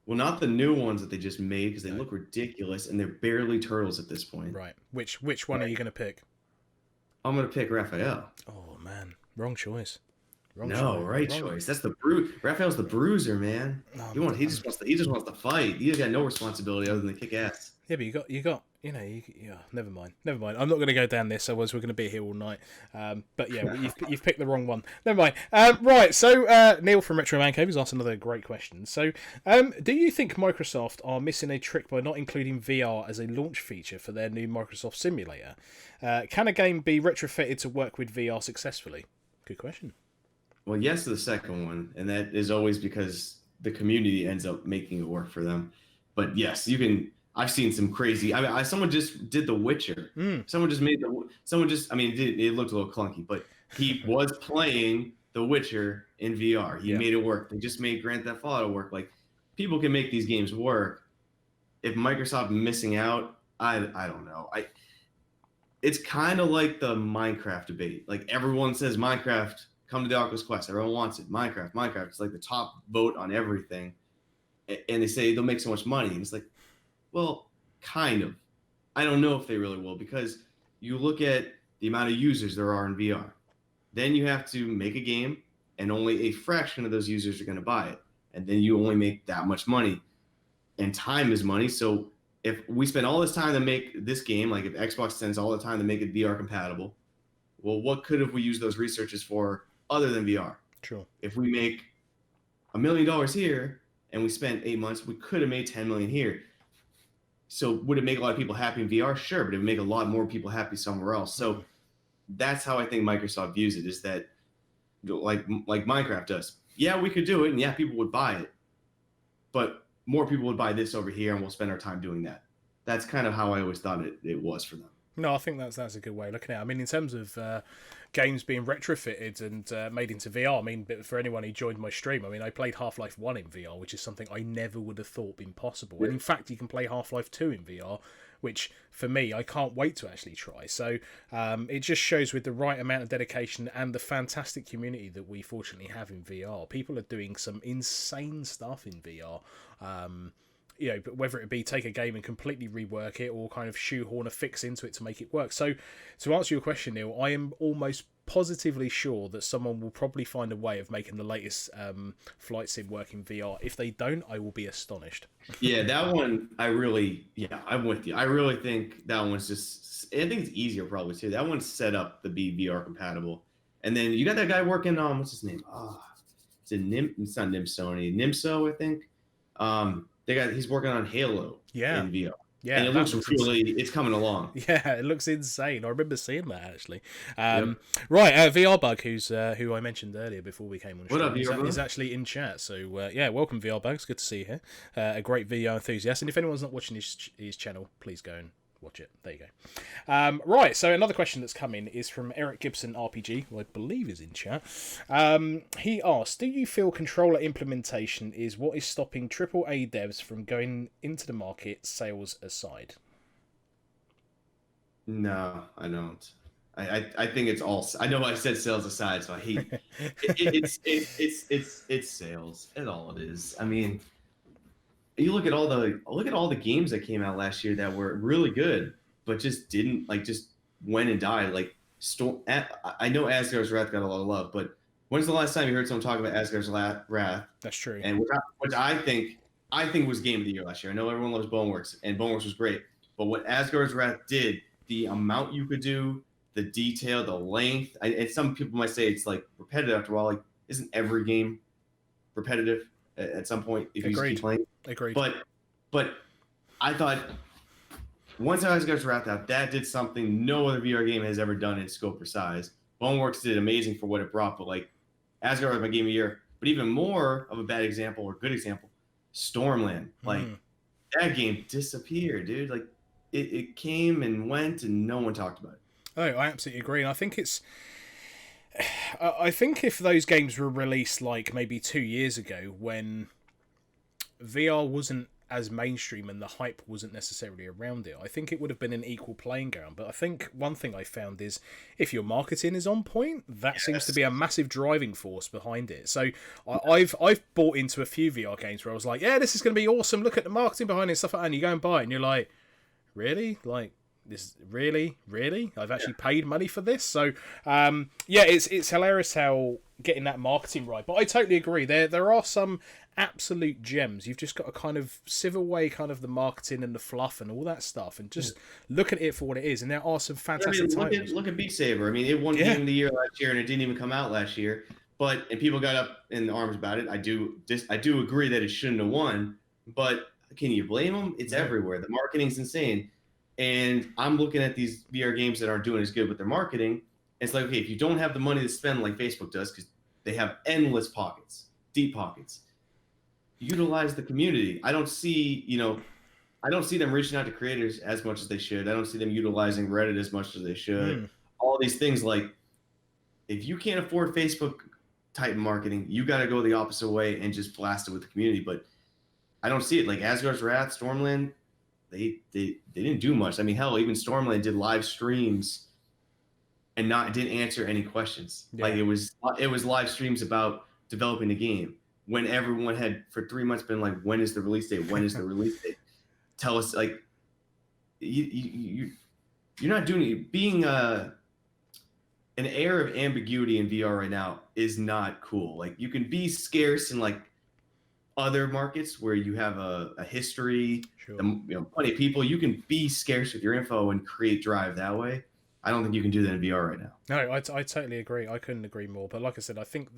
Well, not the new ones that they just made because they look ridiculous and they're barely turtles at this point. Right. Which one are you going to pick? I'm gonna pick Raphael. Oh man, wrong choice. Right choice. That's the Raphael's the bruiser, man. He just wants to fight. He's got no responsibility other than to kick ass. Yeah, but you got never mind. I'm not going to go down this, otherwise we're going to be here all night. But yeah, you've picked the wrong one. Never mind. Right, so Neil from Retro Man Cave has asked another great question. So, do you think Microsoft are missing a trick by not including VR as a launch feature for their new Microsoft Simulator? Can a game be retrofitted to work with VR successfully? Good question. Well, yes to the second one, and that is always because the community ends up making it work for them. But yes, you can. I've seen some crazy. Someone just did The Witcher. Someone just made I mean, it looked a little clunky, but he was playing The Witcher in VR. He made it work. They just made Grand Theft Auto work. Like, people can make these games work. If Microsoft missing out, I don't know. It's kind of like the Minecraft debate. Like, everyone says Minecraft. Come to the Oculus Quest. Everyone wants it. Minecraft. It's like the top vote on everything. And they say they'll make so much money. And it's like, well, kind of. I don't know if they really will, because you look at the amount of users there are in VR. Then you have to make a game, and only a fraction of those users are going to buy it. And then you only make that much money. And time is money. So if we spend all this time to make this game, like if Xbox spends all the time to make it VR compatible, well, what could have we used those researchers for other than VR? True. If we make $1 million here and we spent 8 months, we could have made 10 million here. So would it make a lot of people happy in VR? Sure, but it would make a lot more people happy somewhere else. So that's how I think Microsoft views it, is that like Minecraft does. Yeah, we could do it, and yeah, people would buy it, but more people would buy this over here, and we'll spend our time doing that. That's kind of how I always thought it was for them. No, I think that's a good way of looking at it. I mean, in terms of games being retrofitted and made into VR, I mean, for anyone who joined my stream, I mean, I played Half-Life 1 in VR, which is something I never would have thought been possible. And in fact, you can play Half-Life 2 in VR, which, for me, I can't wait to actually try. So it just shows, with the right amount of dedication and the fantastic community that we fortunately have in VR, people are doing some insane stuff in VR. But whether it be take a game and completely rework it, or kind of shoehorn a fix into it to make it work. So, to answer your question, Neil, I am almost positively sure that someone will probably find a way of making the latest flight sim work in VR. If they don't, I will be astonished. Yeah, that one, I'm with you. I really think that one's I think it's easier probably too. That one's set up to be VR compatible. And then you got that guy working on, what's his name? It's not Nimsoni. Nimso, I think. He's working on Halo in VR. Yeah, and it looks it's coming along. Yeah, it looks insane. I remember seeing that actually. Right, VR Bug, who I mentioned earlier before we came on. What up, VR Bug? He's actually in chat. So welcome VR Bug. It's good to see you here. A great VR enthusiast. And if anyone's not watching his channel, please go and watch it. There you go. Right, so another question that's come in is from Eric Gibson RPG, who I believe is in chat. He asked, do you feel controller implementation is what is stopping AAA devs from going into the market, sales aside? No, I don't. I think it's all. I know I said sales aside, so I hate it's sales. That's all it is. I mean, you look at all the games that came out last year that were really good, but just went and died. Like I know Asgard's Wrath got a lot of love, but when's the last time you heard someone talk about Asgard's Wrath? That's true. And which I think was game of the year last year. I know everyone loves Boneworks, and Boneworks was great, but what Asgard's Wrath did, the amount you could do, the detail, the length, and some people might say it's like repetitive after a while. Like, isn't every game repetitive at some point if you keep playing? Agreed. But I thought once Asgard's Wrath out, that did something no other VR game has ever done in scope or size. Boneworks did amazing for what it brought, but like Asgard was my game of the year. But even more of a bad example or good example, Stormland. Like that game disappeared, dude. Like it came and went and no one talked about it. Oh, I absolutely agree. And I think it's I think if those games were released like maybe 2 years ago, when VR wasn't as mainstream and the hype wasn't necessarily around it, I think it would have been an equal playing ground. But I think one thing I found is if your marketing is on point, that seems to be a massive driving force behind it. So I've bought into a few VR games where I was like, yeah, this is going to be awesome. Look at the marketing behind it and stuff like that. And you go and buy it and you're like, really? Like, this really I've actually paid money for this. So yeah, it's hilarious how getting that marketing right. But I totally agree, there are some absolute gems. You've just got to kind of sieve away kind of the marketing and the fluff and all that stuff and just look at it for what it is. And there are some fantastic titles. Look at Beat Saber. I mean, it won Game of the Year last year and it didn't even come out last year, and people got up in arms about it. I do agree that it shouldn't have won, but can you blame them? It's everywhere. The marketing's insane. And I'm looking at these VR games that aren't doing as good with their marketing. It's like, okay, if you don't have the money to spend like Facebook does, because they have endless pockets, deep pockets, utilize the community. I don't see them reaching out to creators as much as they should. I don't see them utilizing Reddit as much as they should. All these things, like, if you can't afford Facebook type marketing, you got to go the opposite way and just blast it with the community. But I don't see it. Like Asgard's Wrath, Stormland, they didn't do much. I mean, hell, even Stormland did live streams and didn't answer any questions. Like it was live streams about developing the game when everyone had for 3 months been like, when is the release date? When is the release date? Tell us. Like you're not doing it. Being an air of ambiguity in VR right now is not cool. Like you can be scarce in like other markets where you have a history, plenty of people. You can be scarce with your info and create drive that way. I don't think you can do that in VR right now. No, I totally agree. I couldn't agree more. But like I said, I think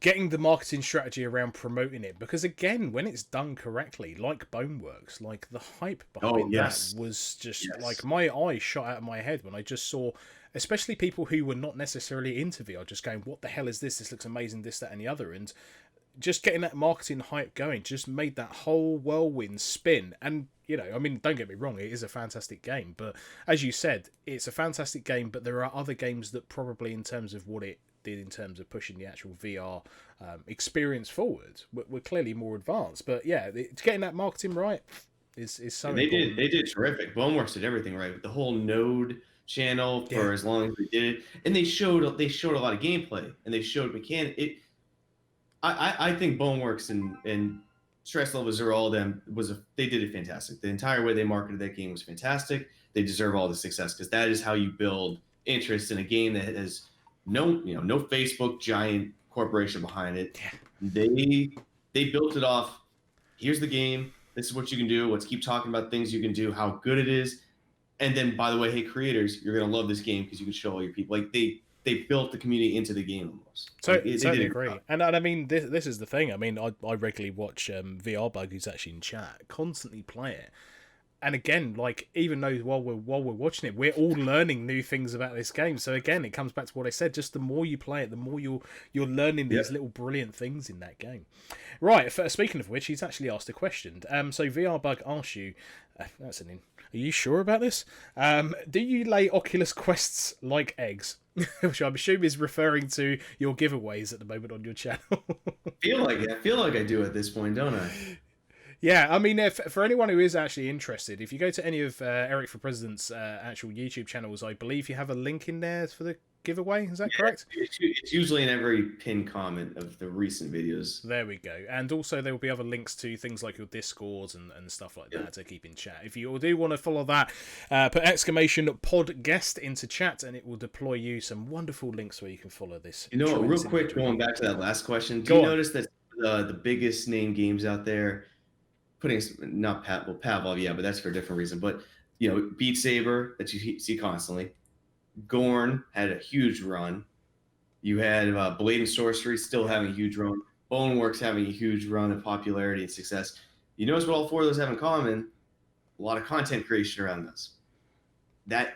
getting the marketing strategy around promoting it, because again, when it's done correctly, like Boneworks, like the hype behind that was just like my eyes shot out of my head when I just saw, especially people who were not necessarily into VR, just going, what the hell is this? This looks amazing, this, that, and the other. And just getting that marketing hype going just made that whole whirlwind spin. And, I mean, don't get me wrong, it is a fantastic game. But as you said, it's a fantastic game, but there are other games that probably, in terms of what it did in terms of pushing the actual VR experience forward, were clearly more advanced. But yeah, getting that marketing right is so important. They did terrific. Boneworks did everything right with the whole node channel for as long as they did it. And they showed a lot of gameplay and they showed mechanic. I think Boneworks and Stress Level Zero, all of them, they did it fantastic. The entire way they marketed that game was fantastic. They deserve all the success because that is how you build interest in a game that has no Facebook giant corporation behind it. They built it off. Here's the game. This is what you can do. Let's keep talking about things you can do, how good it is. And then, by the way, hey, creators, you're going to love this game because you can show all your people. Like, they built the community into the game almost. So totally agree. And I mean, this is the thing. I mean, I regularly watch VR Bug, who's actually in chat, constantly play it. And again, like, even though while we're watching it, we're all learning new things about this game. So again, it comes back to what I said. Just the more you play it, the more you're learning these little brilliant things in that game. Right. Speaking of which, he's actually asked a question. So VR Bug asks you, that's an in. Are you sure about this? Do you lay Oculus Quests like eggs? Which I'm assuming is referring to your giveaways at the moment on your channel. I feel like I do at this point, don't I? Yeah, I mean, for anyone who is actually interested, if you go to any of Eric for President's actual YouTube channels, I believe you have a link in there for the giveaway. Is that correct? It's usually in every pinned comment of the recent videos. There we go. And also there will be other links to things like your Discords and stuff like that to keep in chat. If you do want to follow that, put !podcast into chat and it will deploy you some wonderful links where you can follow this. Real quick, going back to that last question, do you notice that the biggest name games out there, not Pavlov, but that's for a different reason, but Beat Saber that you see constantly, Gorn had a huge run. You had Blade and Sorcery still having a huge run. Boneworks having a huge run of popularity and success. You notice what all four of those have in common? A lot of content creation around this. That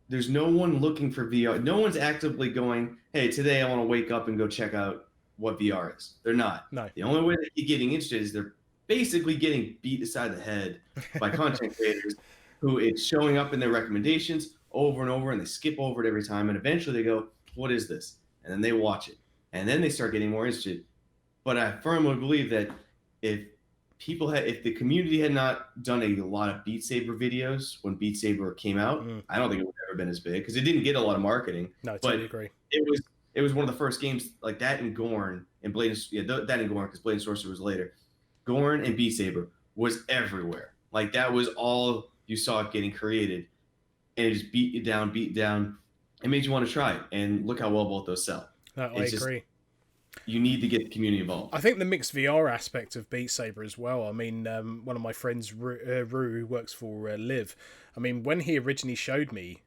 there's no one looking for VR. No one's actively going, hey, today I want to wake up and go check out what VR is. They're not. No. The only way they keep getting interested is they're basically getting beat aside the head by content creators who it's showing up in their recommendations over and over, and they skip over it every time, and eventually they go, what is this? And then they watch it, and then they start getting more interested. But I firmly believe that if if the community had not done a lot of Beat Saber videos when Beat Saber came out, I don't think it would have ever been as big because it didn't get a lot of marketing. No, I but totally agree. It was one of the first games like that and Gorn and Blade. That and Gorn because Blade and Sorcerer was later. Gorn and Beat Saber was everywhere. Like that was all you saw it getting created, and it just beat you down, beat down. It made you want to try it, and look how well both those sell. No, I agree. You need to get the community involved. I think the mixed VR aspect of Beat Saber as well. I mean, one of my friends, Rue, who works for Liv, I mean, when he originally showed me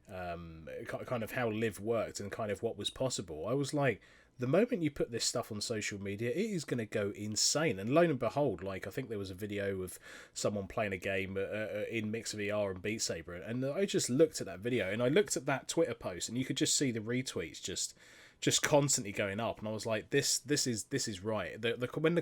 kind of how Liv worked and kind of what was possible, I was like, the moment you put this stuff on social media, it is going to go insane. And lo and behold, like I think there was a video of someone playing a game in mixed VR and Beat Saber, and I just looked at that video and I looked at that Twitter post, and you could just see the retweets just constantly going up, and I was like, this is right. When the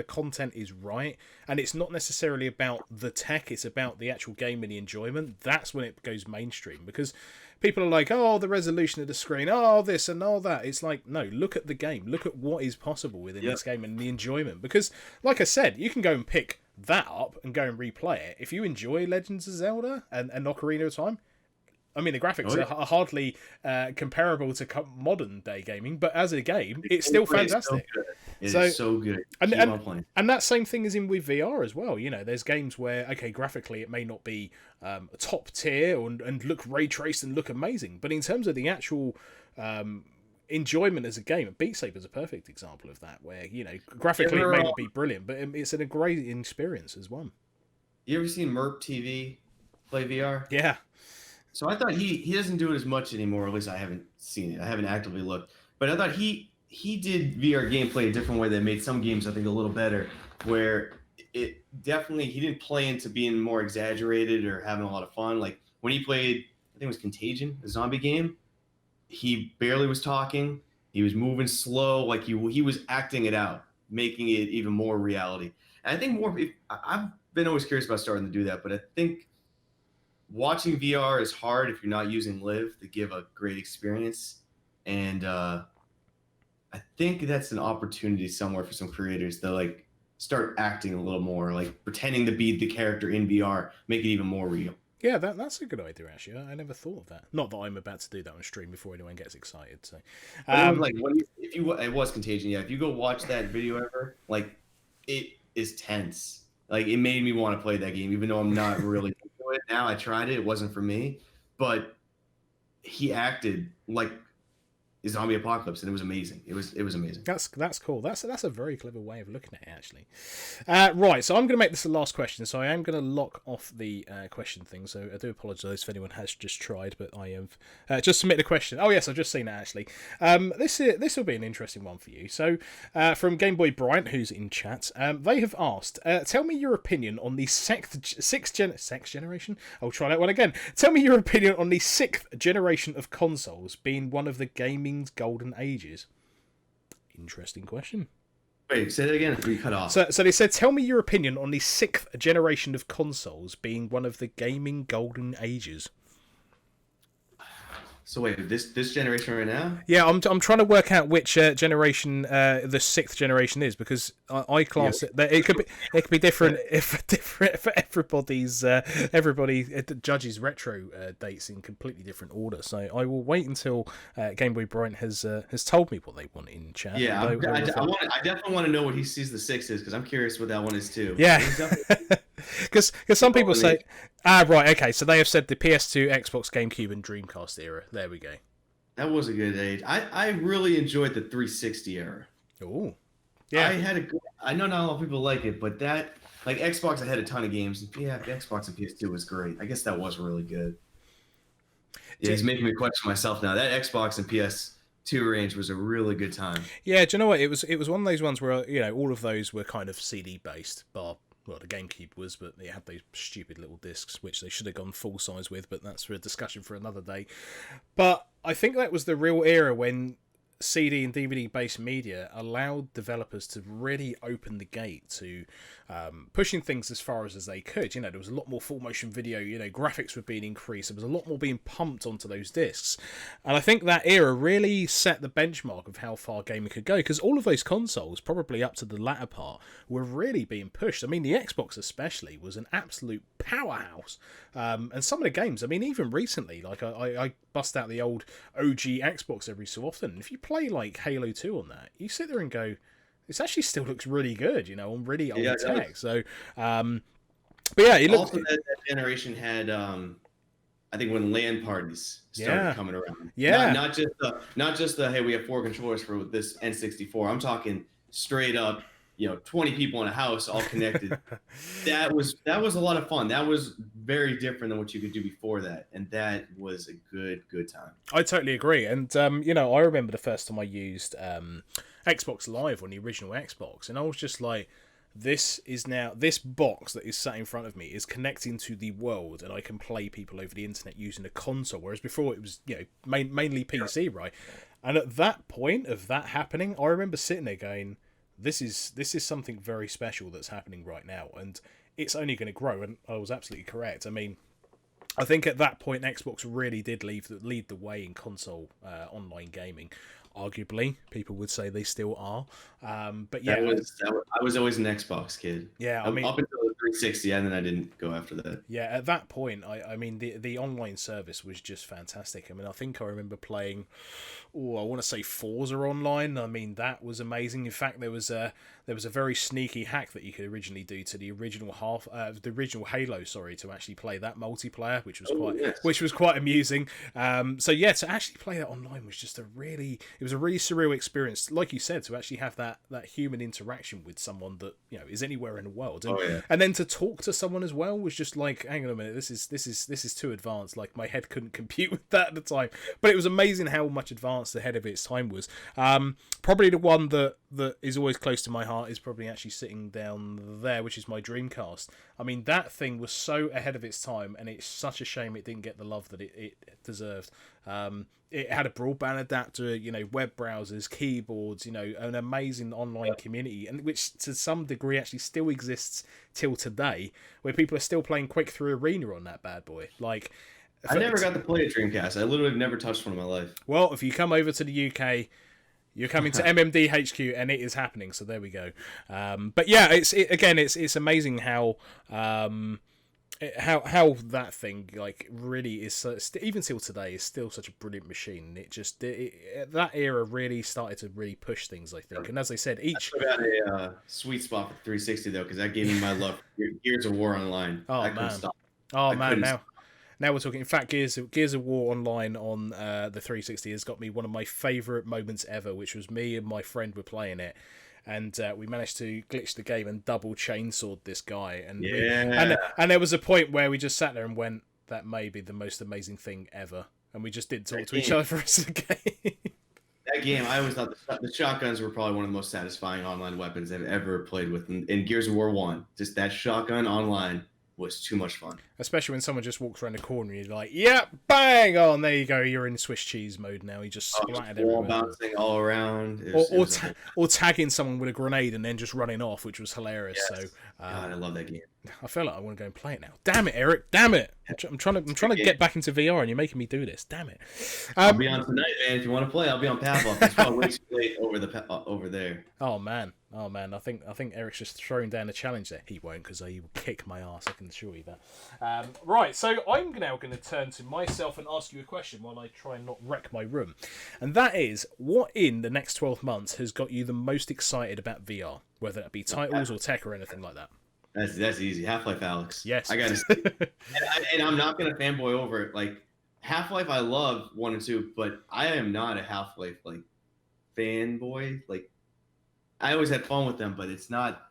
content is right, and it's not necessarily about the tech, it's about the actual game and the enjoyment. That's when it goes mainstream, because people are like, oh, the resolution of the screen, oh, this and all that. It's like, no, look at the game, look at what is possible within this game and the enjoyment. Because, like I said, you can go and pick that up and go and replay it. If you enjoy Legends of Zelda and Ocarina of Time, I mean, the graphics are hardly comparable to modern day gaming, but as a game, it's still fantastic. It is so good. And that same thing is in with VR as well. You know, there's games where, okay, graphically it may not be top tier and look ray traced and look amazing, but in terms of the actual enjoyment as a game, Beat Saber is a perfect example of that, where, you know, graphically it may not be brilliant, but it's a great experience as well. You ever seen Merp TV play VR? Yeah. So I thought he doesn't do it as much anymore. At least I haven't seen it. I haven't actively looked. But I thought he did VR gameplay a different way that made some games, I think, a little better. Where it definitely, he didn't play into being more exaggerated or having a lot of fun. Like when he played, I think it was Contagion, a zombie game, he barely was talking. He was moving slow. Like he was acting it out, making it even more reality. And I think I've been always curious about starting to do that, but I think watching VR is hard if you're not using Live to give a great experience. And I think that's an opportunity somewhere for some creators to like start acting a little more, like pretending to be the character in VR, make it even more real. Yeah, that's a good idea, actually. I never thought of that. Not that I'm about to do that on stream before anyone gets excited. So, it was Contagion. Yeah, if you go watch that video ever, like it is tense. Like it made me want to play that game, even though I'm not really into it now. I tried it; it wasn't for me. But he acted like a zombie apocalypse, and it was amazing. It was amazing. That's cool. That's a very clever way of looking at it, actually. Right, so I'm going to make this the last question. So I am going to lock off the question thing. So I do apologise if anyone has just tried, but I have just submitted a question. Oh yes, I've just seen it actually. This will be an interesting one for you. So from Game Boy Bryant, who's in chat, they have asked, tell me your opinion on the sixth generation. I'll try that one again. Tell me your opinion on the 6th generation of consoles being one of the gaming's golden ages. Interesting question. Wait, say that again. We cut off. So they said, tell me your opinion on the 6th generation of consoles being one of the gaming golden ages. So wait, this generation right now? Yeah, I'm trying to work out which generation the 6th generation is, because I class it. It could be different for everybody's. Everybody judges retro dates in completely different order. So I will wait until Game Boy Bryant has told me what they want in chat. Yeah, I definitely want to know what he sees the 6 is, because I'm curious what that one is too. Yeah, because some people say, right, okay, so they have said the PS2, Xbox, GameCube, and Dreamcast era. There we go. That was a good age. I really enjoyed the 360 era. Oh, yeah. I know not a lot of people like it, but that, like Xbox, I had a ton of games. Yeah, Xbox and PS2 was great. I guess that was really good. Yeah, it's making me question myself now. That Xbox and PS2 range was a really good time. Yeah, do you know what? It was one of those ones where, you know, all of those were kind of CD based, bar. Well, the GameCube was, but they had those stupid little discs, which they should have gone full size with, but that's for a discussion for another day. But I think that was the real era when CD and DVD based media allowed developers to really open the gate to pushing things as far as they could. You know, there was a lot more full motion video, you know, graphics were being increased, there was a lot more being pumped onto those discs. And I think that era really set the benchmark of how far gaming could go, because all of those consoles, probably up to the latter part, were really being pushed. I mean, the Xbox especially was an absolute powerhouse. And some of the games, I mean, even recently, like I bust out the old OG Xbox every so often. If you play like Halo 2 on that, you sit there and go, this actually still looks really good, you know, on really old tech. So, but yeah, it looks. Also, that generation had, I think, when LAN parties started coming around. Yeah. Not just the hey, we have 4 controllers for this N64. I'm talking straight up, you know, 20 people in a house all connected. that was a lot of fun. That was very different than what you could do before that, and that was a good time. I totally agree. And you know, I remember the first time I used Xbox Live on the original Xbox, and I was just like, this box that is sat in front of me is connecting to the world, and I can play people over the internet using a console, whereas before it was, you know, mainly PC, right? And at that point of that happening, I remember sitting there going, this is something very special that's happening right now, and it's only going to grow. And I was absolutely correct. I mean, I think at that point Xbox really did lead the way in console online gaming. Arguably, people would say they still are. But yeah, I was always an Xbox kid. Yeah, I mean, up until the 360, and then I didn't go after that. Yeah, at that point, I mean, the online service was just fantastic. I mean, I think I remember playing, I want to say Forza Online. I mean, that was amazing. In fact, there was a very sneaky hack that you could originally do to the original Halo, to actually play that multiplayer, which was quite amusing. So yeah, to actually play that online was just a really surreal experience. Like you said, to actually have that human interaction with someone that, you know, is anywhere in the world, and then to talk to someone as well was just like, hang on a minute, this is too advanced. Like, my head couldn't compute with that at the time. But it was amazing how much advanced ahead of its time was. Probably the one that is always close to my heart is probably actually sitting down there, which is my Dreamcast. I mean, that thing was so ahead of its time, and it's such a shame it didn't get the love that it deserved. It had a broadband adapter, you know, web browsers, keyboards, you know, an amazing online community, and which to some degree actually still exists till today, where people are still playing Quick Through Arena on that bad boy. Like, I never got to play a Dreamcast. I literally have never touched one in my life. Well, if you come over to the UK, you're coming to MMD HQ, and it is happening. So there we go. But yeah, it's amazing how that thing, like, really is even till today is still such a brilliant machine. That era really started to really push things, I think. And as I said, I still got a sweet spot for 360 though, because that gave me my love for Gears of War Online. Now we're talking. In fact, Gears of War Online on the 360 has got me one of my favourite moments ever, which was me and my friend were playing it, and we managed to glitch the game and double chainsawed this guy. And and there was a point where we just sat there and went, that may be the most amazing thing ever. And we just didn't talk to each other for the rest of the game. That game, I always thought the shotguns were probably one of the most satisfying online weapons I've ever played with. In Gears of War 1, just that shotgun online was too much fun. Especially when someone just walks around the corner and you're like, yeah, bang! Oh, and there you go. You're in Swiss cheese mode now. You just splattered everywhere. Bouncing all around. Or tagging someone with a grenade and then just running off, which was hilarious. Yes. So, God, I love that game. I feel like I want to go and play it now. Damn it, Eric! Damn it! I'm trying to get back into VR, and you're making me do this. Damn it! I'll be on tonight, man. If you want to play, I'll be on Pavlov. It's probably way too late over there. Oh man! I think Eric's just throwing down a challenge there. He won't, because he will kick my ass. I can assure you that. Right, so I'm now going to turn to myself and ask you a question while I try and not wreck my room, and that is, what in the next 12 months has got you the most excited about VR, whether that be titles or tech or anything like that? That's easy. Half-Life Alyx. Yes. I gotta see. and I'm not gonna fanboy over it. Like, Half-Life, I love 1 and 2, but I am not a Half-Life like fanboy. Like, I always had fun with them, but it's not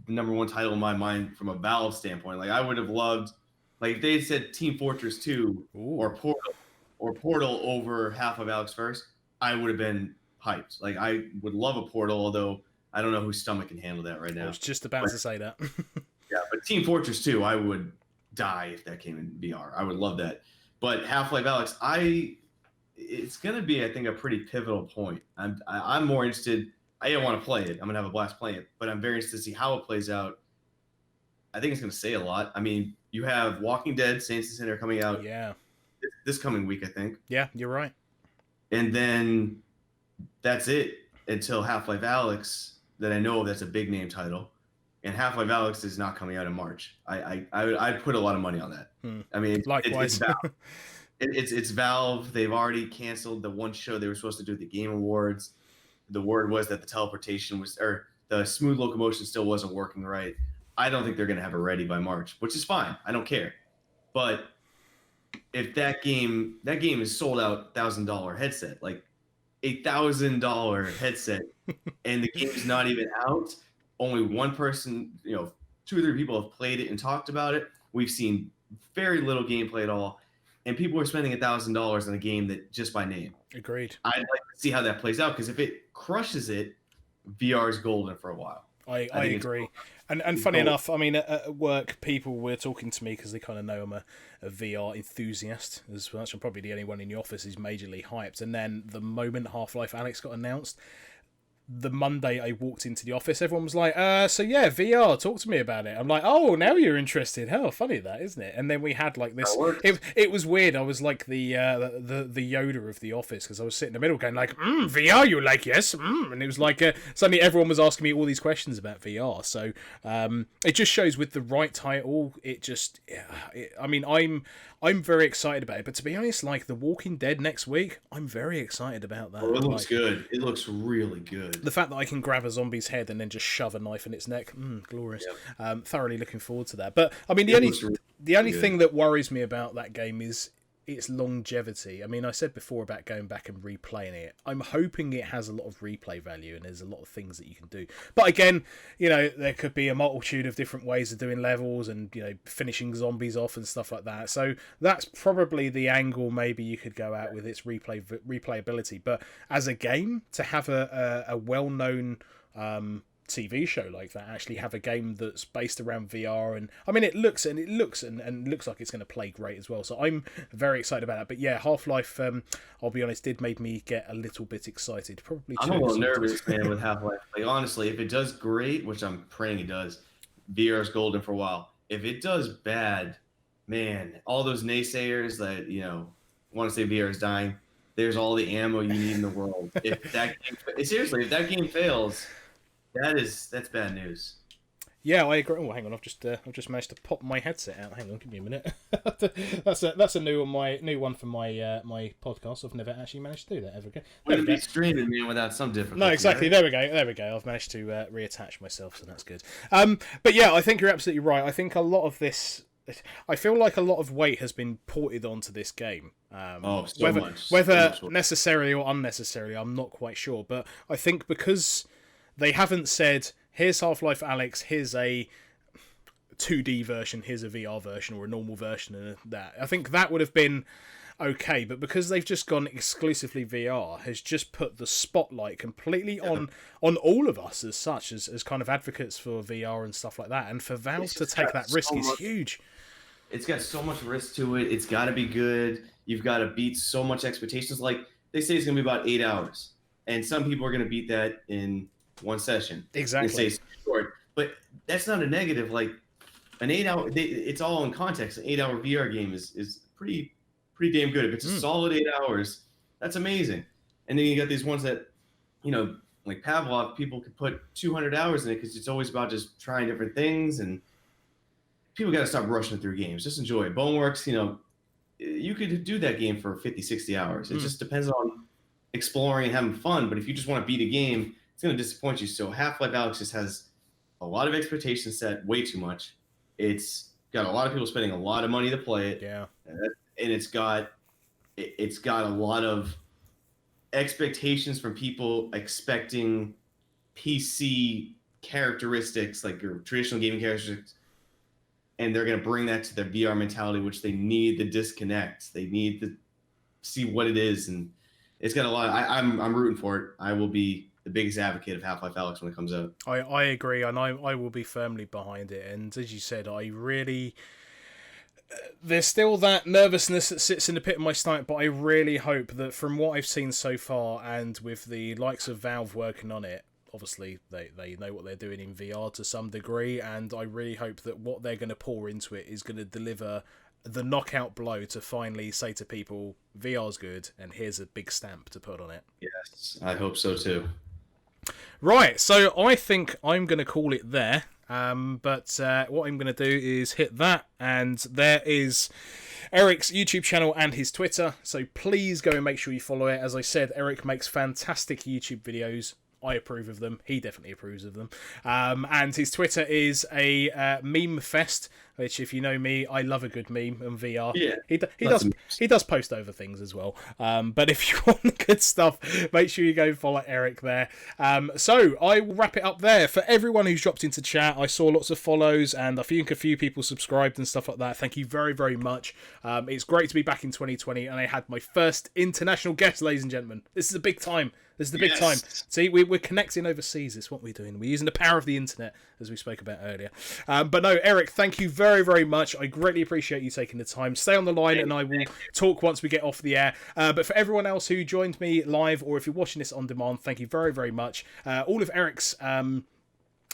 the number one title in my mind from a Valve standpoint. Like, I would have loved, like, if they had said Team Fortress 2 or Portal over Half-Life Alyx first, I would have been hyped. Like, I would love a Portal, although I don't know whose stomach can handle that right now. I was just about to say that. Yeah, but Team Fortress 2, I would die if that came in VR. I would love that. But Half-Life Alyx, it's going to be, I think, a pretty pivotal point. I'm more interested. I don't want to play it. I'm going to have a blast playing it, but I'm very interested to see how it plays out. I think it's going to say a lot. I mean, you have Walking Dead, Saints and Sinner coming out this coming week, I think. Yeah, you're right. And then that's it until Half-Life Alyx that I know that's a big name title. And Half-Life Alyx is not coming out in March. I'd put a lot of money on that. I mean, likewise. It's Valve. It's Valve. They've already canceled the one show they were supposed to do at the Game Awards. The word was that the teleportation was, or the smooth locomotion still wasn't working right. I don't think they're going to have it ready by March, which is fine. I don't care. But if that game is sold out $1,000 headset, like $1,000 headset, and the game's not even out. Only one person, 2 or 3 people have played it and talked about it. We've seen very little gameplay at all, and people are spending $1,000 on a game that just by name. Agreed. I'd like to see how that plays out, because if it crushes it, VR is golden for a while. I agree. And funny enough, I mean, at work, people were talking to me because they kind of know I'm a VR enthusiast as much. I'm probably the only one in the office who's majorly hyped. And then the moment Half-Life Alyx got announced, the Monday I walked into the office, everyone was like, so yeah, VR, talk to me about it. I'm like, oh, now you're interested. Oh, funny that, isn't it? And then we had like this, it was weird. I was like the Yoda of the office, because I was sitting in the middle going like, VR, you like, yes? And it was like, suddenly everyone was asking me all these questions about VR. So it just shows with the right title, I mean, I'm very excited about it. But to be honest, like The Walking Dead next week, I'm very excited about that. Oh, it looks good. It looks really good. The fact that I can grab a zombie's head and then just shove a knife in its neck, glorious. Yep. Thoroughly looking forward to that. But I mean, the only thing that worries me about that game is its longevity. I mean, I said before about going back and replaying it. I'm hoping it has a lot of replay value and there's a lot of things that you can do. But again, there could be a multitude of different ways of doing levels and, finishing zombies off and stuff like that. So that's probably the angle maybe you could go out with its replayability. But as a game, to have a well-known TV show like that actually have a game that's based around VR, and I mean it looks like it's going to play great as well, so I'm very excited about that. But yeah, Half-Life, I'll be honest, did make me get a little bit excited. Probably I'm a little nervous, man, with Half-Life. Like, honestly, if it does great, which I'm praying it does, VR is golden for a while. If it does bad, man, all those naysayers that want to say VR is dying, there's all the ammo you need in the world. If that game fails, that's bad news. Yeah, I agree. Oh, hang on, I've just managed to pop my headset out. Hang on, give me a minute. that's a new one for my my podcast. I've never actually managed to do that ever again. Wouldn't be streaming, man, without some difficulty. No, exactly. Right? There we go. I've managed to reattach myself, so that's good. But yeah, I think you're absolutely right. I think a lot of this, I feel like a lot of weight has been ported onto this game. Whether necessarily or unnecessarily, I'm not quite sure. But I think because they haven't said, here's Half-Life Alyx, here's a 2D version, here's a VR version, or a normal version of that. I think that would have been okay, but because they've just gone exclusively VR, has just put the spotlight completely on all of us as such, as kind of advocates for VR and stuff like that. And for Valve to take that risk is huge. It's got so much risk to it. It's got to be good. You've got to beat so much expectations. Like, they say it's going to be about 8 hours, and some people are going to beat that in one session. Exactly. Say it's short, but that's not a negative. Like, an 8 hour, it's all in context. An 8 hour VR game is pretty damn good. If it's a solid 8 hours, that's amazing. And then you got these ones that, like Pavlov, people could put 200 hours in it because it's always about just trying different things. And people got to stop rushing through games. Just enjoy it. Boneworks, you could do that game for 50, 60 hours. It just depends on exploring and having fun. But if you just want to beat a game, it's going to disappoint you. So Half-Life Alyx just has a lot of expectations set, way too much. It's got a lot of people spending a lot of money to play it. Yeah. And it's got a lot of expectations from people expecting PC characteristics, like your traditional gaming characteristics, and they're going to bring that to their VR mentality, which they need the disconnect. They need to see what it is, and it's got a lot. I'm rooting for it. I will be the biggest advocate of Half-Life Alyx when it comes out. I agree, and I will be firmly behind it. And as you said, there's still that nervousness that sits in the pit of my stomach, but I really hope that from what I've seen so far, and with the likes of Valve working on it, obviously they know what they're doing in VR to some degree, and I really hope that what they're going to pour into it is going to deliver the knockout blow to finally say to people, VR's good, and here's a big stamp to put on it. Yes, I hope so too. Right, so I think I'm going to call it there. But what I'm going to do is hit that, and there is Eric's YouTube channel and his Twitter, so please go and make sure you follow it. As I said, Eric makes fantastic YouTube videos. I approve of them. He definitely approves of them. And his Twitter is a meme fest, which, if you know me, I love a good meme and VR. Yeah, he does post over things as well. But if you want the good stuff, make sure you go follow Eric there. So I will wrap it up there. For everyone who's dropped into chat, I saw lots of follows, and I think a few people subscribed and stuff like that. Thank you very, very much. It's great to be back in 2020, and I had my first international guest, ladies and gentlemen. This is a big time. This is the big time. See, we're connecting overseas. It's what we're doing. We're using the power of the internet, as we spoke about earlier. But no, Eric, thank you very, very much. I greatly appreciate you taking the time. Stay on the line, and I will talk once we get off the air. But for everyone else who joined me live, or if you're watching this on demand, thank you very, very much. All of Eric's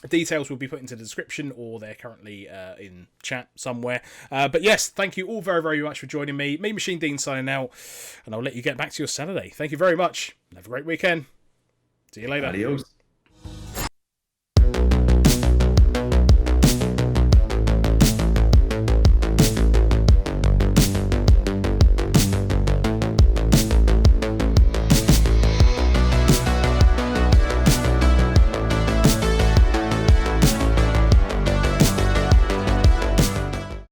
details will be put into the description, or they're currently in chat somewhere. But yes, thank you all very, very much for joining me. MeanMachineDean signing out, and I'll let you get back to your Saturday. Thank you very much. Have a great weekend. See you later. Adios.